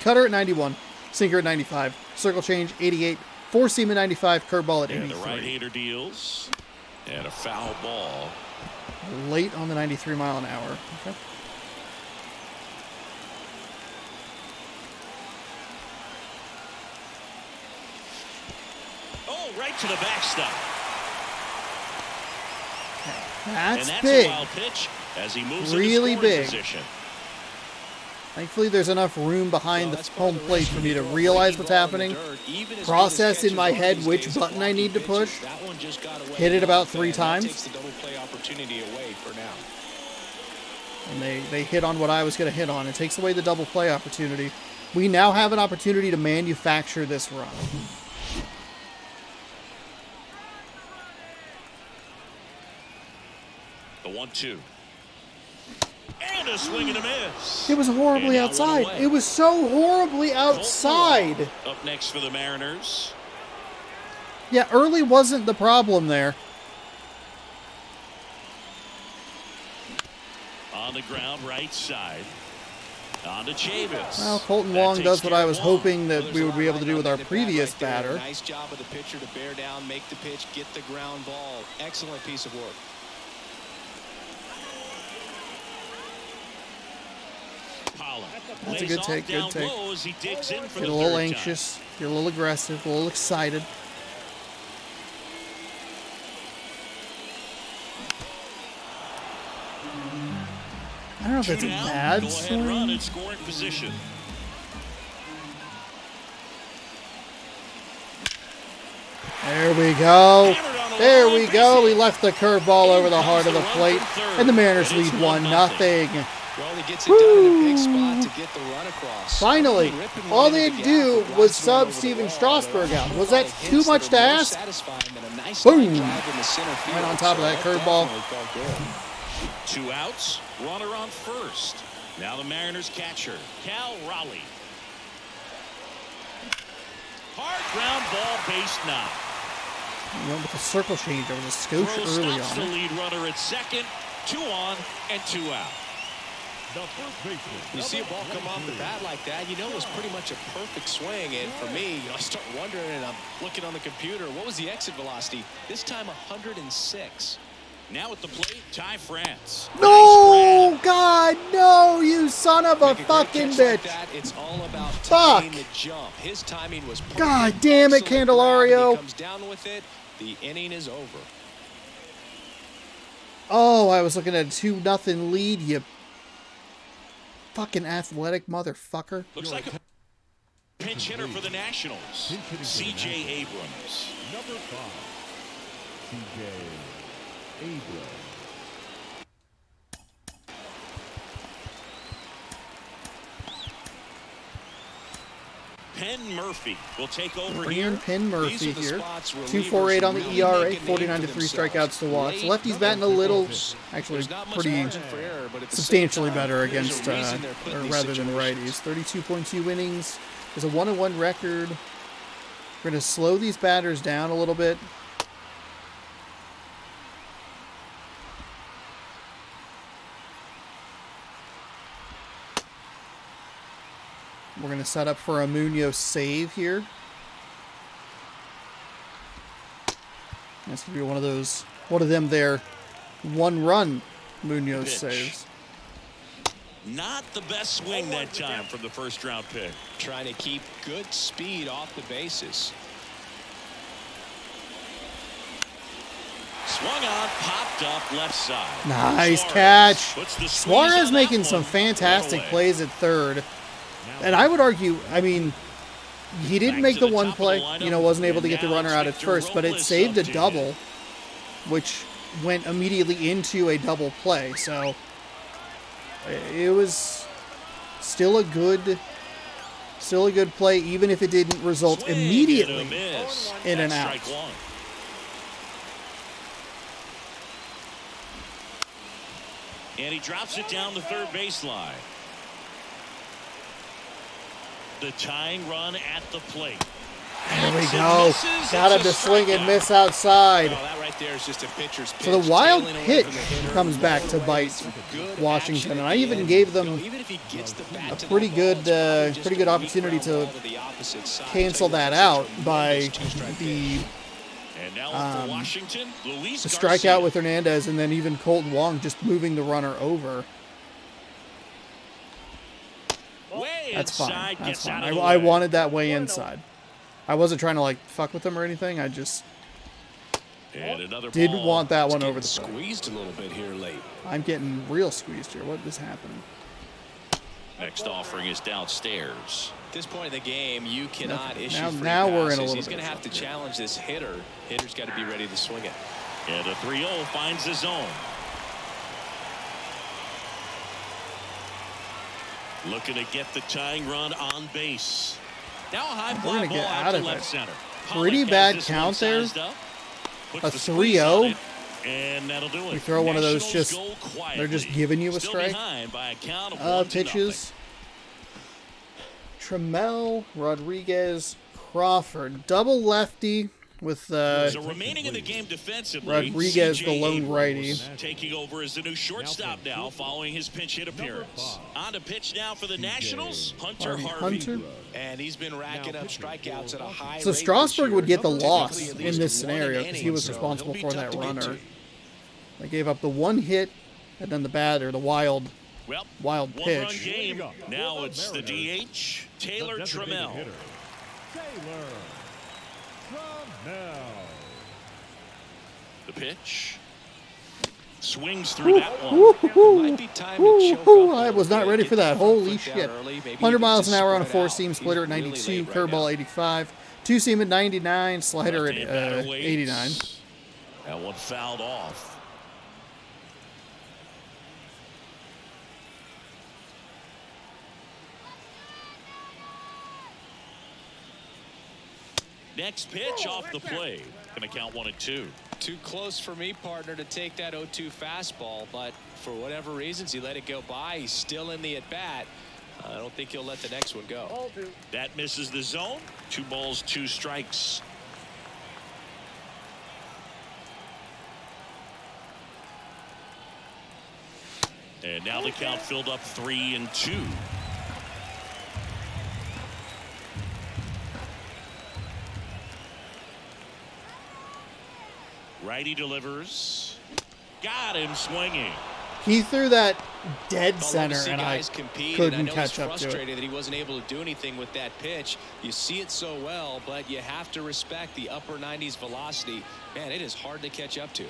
Cutter at 91. Sinker at 95. Circle change 88. Four seam at 95. Curveball at And the 83. right-hander deals. And a foul ball. Late on the 93 mile an hour. Okay. Oh, right to the backstop. That's And that's big. a wild pitch as he moves Really into scoring big. position. Thankfully, there's enough room behind the That's part home of the plate risk for when me you to throw a realize breaking what's ball in happening, the dirt. Even as process good as in my catchers head are these which days of button I blocking need to pitches, push. that one just got away Hit it about off, 3 and times. That takes the double play opportunity away for now. And they hit on what I was going to hit on. It takes away the double play opportunity. We now have an opportunity to manufacture this run. The 1-2. And a swing and a miss. It was horribly And now one outside. away. It was so horribly outside. Colton Wong up next for the Mariners. Yeah, early wasn't the problem there. On the ground, right side. On to Chavis. Well, Colton That Wong takes does what care I of was Wong. hoping that we would be able to do with our previous batter. Nice job of the pitcher to bear down, make the pitch, get the ground ball. Excellent piece of work. Pollard That's a lays good off take, good down take. low as he digs in for Get a the little third time. anxious, get a little aggressive, a little excited. I don't know if that's a Two down, bad go-ahead run swing. in scoring position. There we go. Hammered on the There line, we go. base We hit. left the curveball over the In heart of comes the the plate, run from third, and the Mariners and it's lead 1-0. 1-0. Well, he gets it done in a big spot to get the run across. Finally, Ripping all one they into had the to do gap, but was Ross sub went over the Steven wall, Strasburg but out. a Was lot that of too hits much that to are more ask? satisfying than a nice Boom. line drive in the center field. Right on top of that So curveball. definitely felt good. 2 outs, runner on first. Now the Mariners catcher, Cal Raleigh. Hard ground ball, base knock. You went with the circle change over the scooch Throw early stops on the it. lead runner at second. 2 on and 2 out. The first baseman. You see a ball come off the bat like that, you know it was pretty much a perfect swing. And for me, I start wondering, and I'm looking on the computer, what was the exit velocity? This time 106. Now at the plate, Ty France. No, Nice grab. God, no, you son of a Make a great fucking catch like bitch. that, it's all about Fuck. timing the jump. His timing was perfect. God damn it, Excellent grab, Candelario. and he comes down with it. The inning is over. Oh, I was looking at a 2-0 lead, you fucking athletic motherfucker. Looks like a pinch hitter for the Nationals. Pinch hitting for the C.J. Nationals. Abrams. Number 5. C.J. Abrams. Penn Murphy will take over Bring here. in Penn Murphy These are the here. spots where 2.48 on the relievers ERA, really make a name 49 to for 3 themselves. strikeouts to walks. Late, Lefty's batting a little, actually there's not much pretty margin for error, but at the substantially same time, better there's a against, reason they're put in or these rather than situations. righties. 32.2 innings. There's a 1-1 record. We're going to slow these batters down a little bit. We're going to set up for a Munoz save here. This could be one of them there 1-run Munoz Pitch. saves. Not the best swing that time from the first round pick. Trying to keep good speed off the bases. Swung on, popped up left side. Nice Suarez catch. puts the squeeze Suarez on making that some one. fantastic One away. plays at third. And I would argue, I mean, he didn't Back make to the the one top of the play, lineup. wasn't able to And get the now runner it's out at Victor first, but it Robles saved a up to double, hit. which went immediately into a double play. So it was still a good play, even if it didn't result Swing and a immediately miss. in an That's out. strike one. And he drops it down the third baseline. The tying run at the plate. There we Hits and go. misses. Got him It's a to swing and strikeout. miss outside. Oh, that right there is just a pitcher's pitch. So the wild Tailing away pitch from the hitter, comes back to rolling away, bite some good Washington, action and at I the even end. gave them Even if he gets the bat a to pretty that good, ball, it's probably just pretty a good weak opportunity ground to ball the opposite side. cancel So that that's a out by tremendous two-strike the pitch. And now for Washington, Luis the Garcia. strikeout with Hernandez, and then even Colton Wong just moving the runner over. Way That's inside, fine. That's gets fine. out of the I way. wanted that way inside. I wasn't trying to like fuck with them or anything. I just And another didn't ball. want that one Getting over the plate. squeezed a little bit here late. I'm getting real squeezed here. What is happening? Next offering is downstairs. At this point in the game, you cannot issue Now- free now we're in a passes. little He's bit going to of have to trouble. challenge this hitter. Hitter's got to be ready to swing it. And a 3-0 finds the zone. Looking to get the tying run on base. Now a high We're fly gonna ball get out out to of left it. center. Pretty Pollock bad has this one count there. sized up. Puts A the squeeze 3-0. on it, and that'll do it. We throw one of those Nationals just- go quietly. they're just giving you a Still strike. behind by a count of 1-0. Pitches. Trammell, Rodriguez, Crawford. Double lefty with So remaining in the game defensively, Rodriguez, CJ the lone righty. Abrams, taking over as the new shortstop now following his pinch hit appearance. On to pitch now for the Nationals, Hunter Harvey. Hunter. And he's been racking up strikeouts at a high So rate Strasburg this would year. get the loss Typically at in least this one scenario because he inning, was so responsible he'll for be that tough to get runner. to. They gave up the one hit and then the wild Well, wild one-run pitch. game. Now it's the DH, Taylor Trammell. Taylor Trammell. The pitch. Swings through that one. Might be time to choke up a I little was not bit, ready get for the that. front Holy foot down shit. early, maybe 100 even miles an just hour on a spread out. four-seam He's splitter at really 92, late right curveball now. 85, two-seam at 99, slider at Left-hand batter 89. waits. That one fouled off. Next pitch off the plate. Gonna count 1-2. Too close for me, partner, to take that 0-2 fastball, but for whatever reasons, he let it go by. He's still in the at-bat. I don't think he'll let the next one go. Ball two. That misses the zone. 2 balls, 2 strikes. And now the count filled up 3-2. Righty delivers. Got him swinging. He threw that dead I love to center, see and I guys compete, couldn't and I know catch he's up to it. frustrated that he wasn't able to do anything with that pitch. You see it so well, but you have to respect the upper 90s velocity. Man, it is hard to catch up to.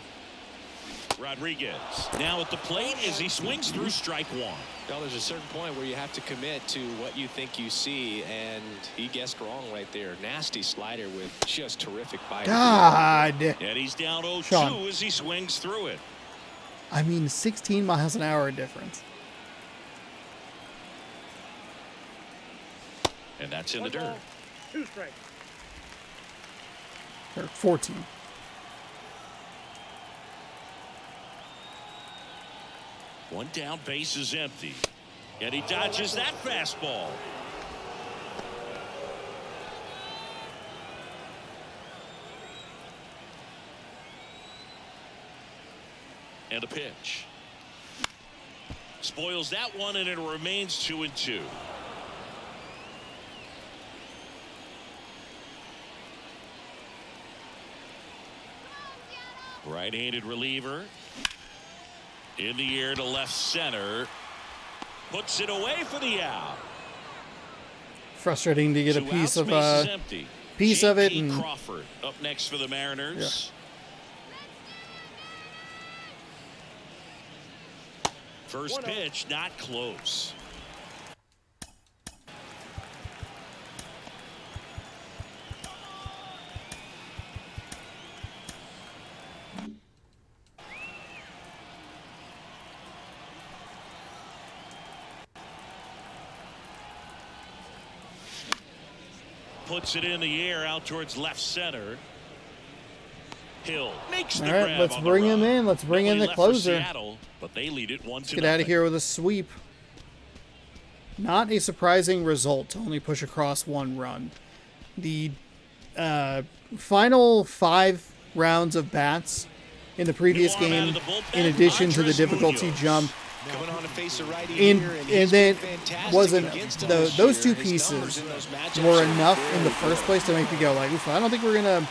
Rodriguez now at the plate as he swings through strike one. Well, there's a certain point where you have to commit to what you think you see, and he guessed wrong right there. Nasty slider with just terrific bite. God. And he's down 0-2 Sean. as he swings through it. I mean, 16 miles an hour difference. And that's in the One dirt. ball, 2 strikes. Or 14. One down, base is empty. And he dodges that fastball. And a pitch. Spoils that one, and it remains 2-2. Right-handed reliever. In the air to left center. Puts it away for the out. Frustrating to get a Two piece outs, of bases empty. it. J.P. And Crawford up next for the Mariners. First pitch, not close. Puts it in the air out towards left center. Hill makes the all right, grab let's on the bring him run. in. Let's bring in the Nobody left for closer. Seattle, but they lead it 1-0. Get out of here with a sweep. Not a surprising result to only push across 1 run. The final 5 rounds of bats in the previous game, in addition to the difficulty jump, Coming on to face a righty here, and then wasn't against those 2 pieces were enough in the first place to make me go like, oof, I don't think we're gonna,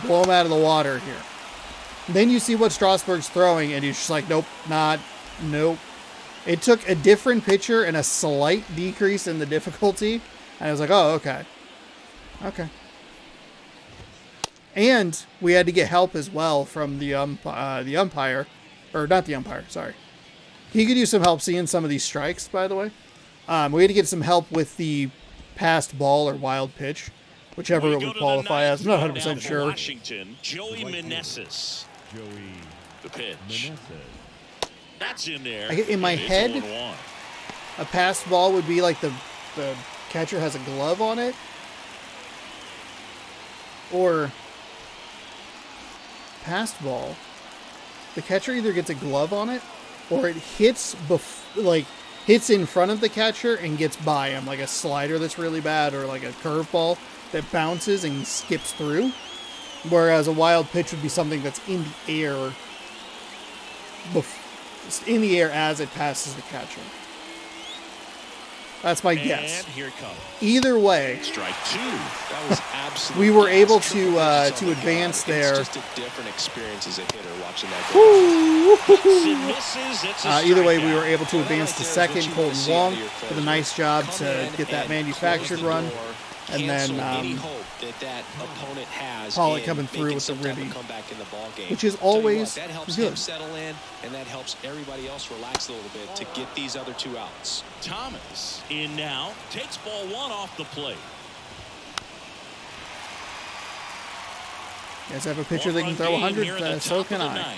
blow him out of the water here. Then you see what Strasburg's throwing, and he's just like, nope. It took a different pitcher and a slight decrease in the difficulty, and I was like, oh, okay. And we had to get help as well from the umpire, or not the umpire, sorry. He could use some help seeing some of these strikes, by the way. We had to get some help with the passed ball or wild pitch, whichever it would qualify as. I'm not 100% sure. Washington, Joey Meneses. The pitch. That's in there. In my head, a passed ball would be like the catcher has a glove on it. Or passed ball, the catcher either gets a glove on it or it hits hits in front of the catcher and gets by him, like a slider that's really bad or like a curveball that bounces and skips through. Whereas a wild pitch would be something that's in the air as it passes the catcher. That's my guess. And here it comes. Either way, Strike 2. That was absolutely. we were able to advance there. It's just a different experience as a hitter watching that go. Either way, we were able to advance to second. Colton Wong did a nice job to get that manufactured run. And then Pollock coming through with the ribby, which is always that helps good. him settle in, and that helps everybody else relax a little bit to get these other 2 outs. Thomas in now, takes ball 1 off the plate. You guys have a pitcher that can throw 100, so can I.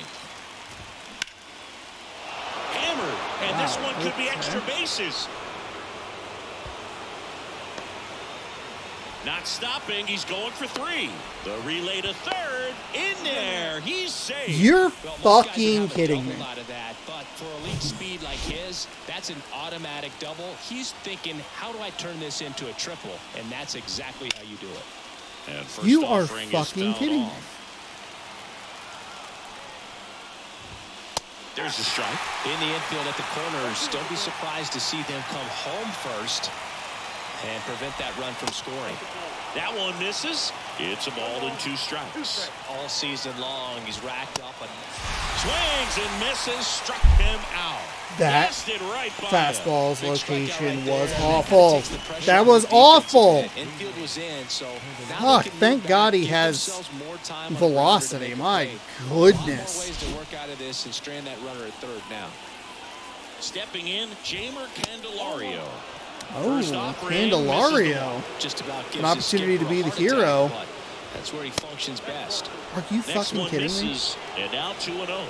Hammered, and this one could be extra bases. Not stopping, he's going for 3. The relay to third, in there, he's safe. You're fucking kidding me. Out of that, but for elite speed like his, that's an automatic double. He's thinking, how do I turn this into a triple? And that's exactly how you do it. And first You are offering is fucking fouled kidding me. off. There's the strike. In the infield at the corners, don't be surprised to see them come home first and prevent that run from scoring. That one misses. It's a ball and 2 strikes. All season long, he's racked up a Swings and misses, struck him out. That Blasted right by fastball's him. location was awful. That was awful. Infield was in, so Fuck, thank God he has velocity. My goodness. Ways to work out of this and strand that runner at third now. Stepping in, Jamer Candelario. Oh, Candelario. Just about gives An opportunity to be the hero. That's where he functions best. Are you Next fucking one kidding me? misses, and now 2-0.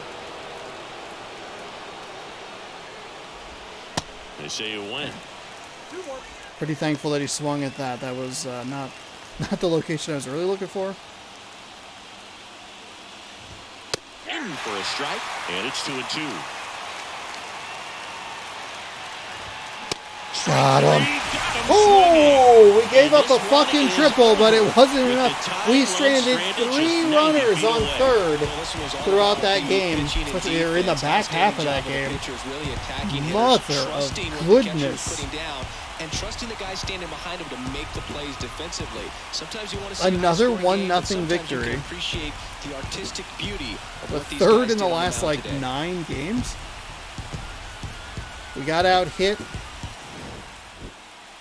They say you win. Pretty thankful that he swung at that. That was not the location I was really looking for. In for a strike, and it's 2-2. Got him. Oh, we gave up a fucking triple, but it wasn't enough. We stranded 3 runners on third throughout that game. Especially they were in the back half of that game. Mother of goodness. And trusting the guy standing behind him to make the plays defensively. Sometimes you want to see another 1-0 victory. Appreciate the artistic beauty of the what these third guys in the do on last mound like today. 9 games. We got out hit.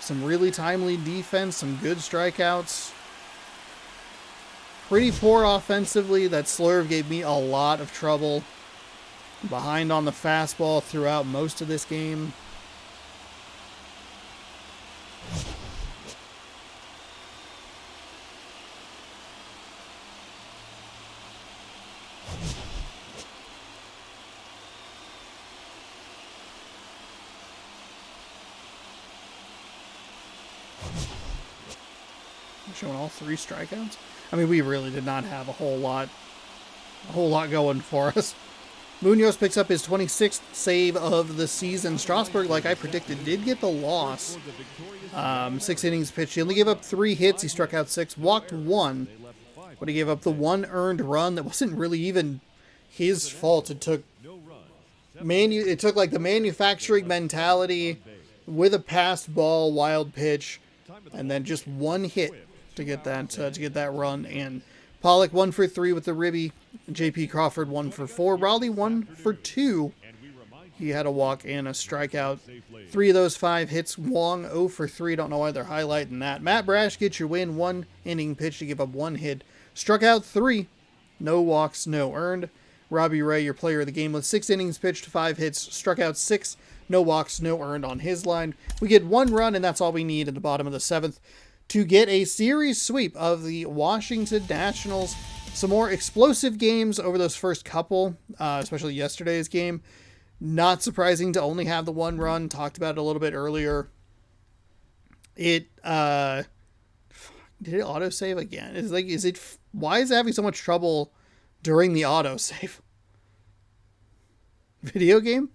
Some really timely defense, some good strikeouts. Pretty poor offensively. That slurve gave me a lot of trouble. Behind on the fastball throughout most of this game. Showing all 3 strikeouts. I mean, we really did not have a whole lot going for us. Munoz picks up his 26th save of the season. Strasburg, like I predicted, did get the loss. 6 innings pitched. He only gave up 3 hits. He struck out 6, walked 1. But he gave up the 1 earned run that wasn't really even his fault. It took like the manufacturing mentality with a passed ball, wild pitch, and then just 1 hit to get that run. And Pollock 1 for 3 with the ribby. J.P. Crawford 1 for 4. Raleigh 1 for 2. He had a walk and a strikeout. 3 of those 5 hits. Wong 0 for 3. Don't know why they're highlighting that. Matt Brash gets your win. 1 inning pitch to give up 1 hit. Struck out 3. No walks, no earned. Robbie Ray, your player of the game, with 6 innings pitched, 5 hits. Struck out 6. No walks, no earned on his line. We get 1 run, and that's all we need at the bottom of the 7th to get a series sweep of the Washington Nationals. Some more explosive games over those first couple, especially yesterday's game. Not surprising to only have the 1 run. Talked about it a little bit earlier. Did it autosave again? Why is it having so much trouble during the autosave? Video game?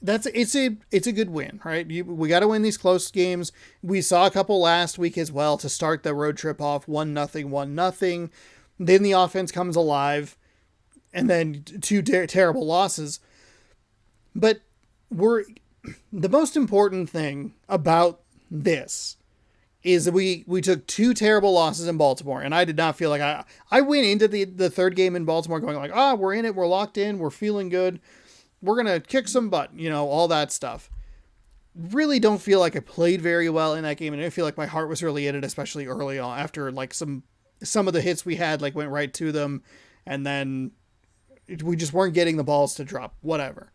It's a good win, right? We got to win these close games. We saw a couple last week as well to start the road trip off 1-0, 1-0. Then the offense comes alive, and then 2 terrible losses. But the most important thing about this is we took 2 terrible losses in Baltimore, and I did not feel like I went into the third game in Baltimore going like, we're in it, we're locked in, we're feeling good. We're going to kick some butt, all that stuff. Really don't feel like I played very well in that game. And I feel like my heart was really in it, especially early on after like some of the hits we had, like went right to them. And then we just weren't getting the balls to drop, whatever.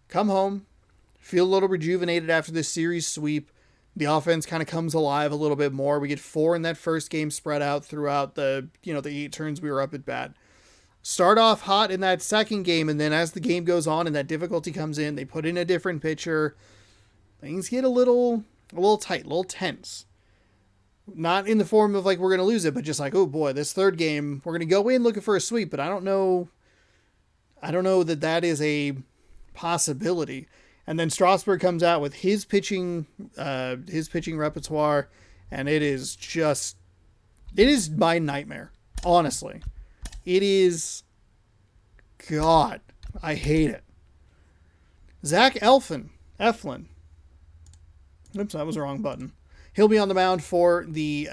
Come home, feel a little rejuvenated after this series sweep. The offense kind of comes alive a little bit more. We get 4 in that first game spread out throughout the 8 turns we were up at bat. Start off hot in that second game, and then as the game goes on and that difficulty comes in, they put in a different pitcher. Things get a little tight, a little tense. Not in the form of like we're going to lose it, but just like, oh boy, this third game, we're going to go in looking for a sweep, but I don't know that is a possibility. And then Strasburg comes out with his pitching repertoire, and it is my nightmare, honestly. It is, God, I hate it. Zach Eflin. Oops, that was the wrong button. He'll be on the mound for the,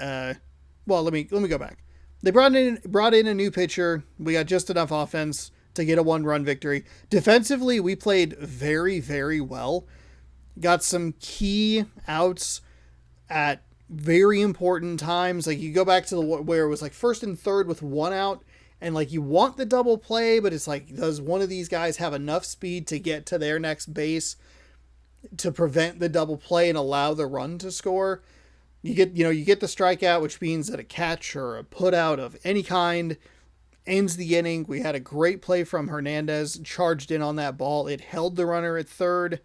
let me go back. They brought in a new pitcher. We got just enough offense to get a 1-run victory. Defensively, we played very, very well. Got some key outs at very important times. Like you go back to where it was like 1st and 3rd with 1 out. And like you want the double play, but it's like, does one of these guys have enough speed to get to their next base to prevent the double play and allow the run to score? You get the strikeout, which means that a catch or a put out of any kind ends the inning. We had a great play from Hernandez, charged in on that ball. It held the runner at 3rd.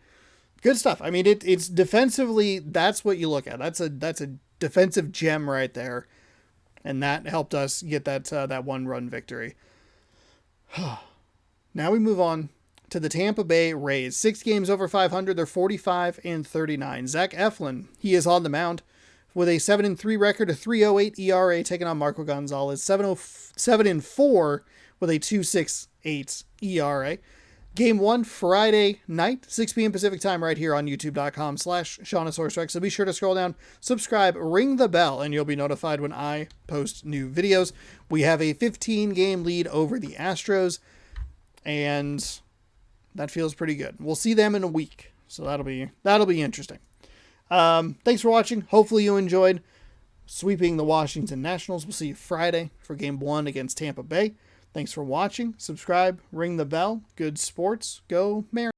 Good stuff. I mean, it's defensively, that's what you look at. That's a defensive gem right there. And that helped us get that 1-run victory. Now we move on to the Tampa Bay Rays. 6 games over 500. They're 45-39. Zach Eflin, he is on the mound with a 7-3 record, a 3.08 ERA, taking on Marco Gonzalez. 7-4 with a 2.68 ERA. Game 1, Friday night, 6 p.m. Pacific time, right here on youtube.com/ShaunasaurusRex. So be sure to scroll down, subscribe, ring the bell, and you'll be notified when I post new videos. We have a 15-game lead over the Astros, and that feels pretty good. We'll see them in a week, so that'll be interesting. Thanks for watching. Hopefully you enjoyed sweeping the Washington Nationals. We'll see you Friday for Game 1 against Tampa Bay. Thanks for watching. Subscribe, ring the bell. Good sports. Go Mariners.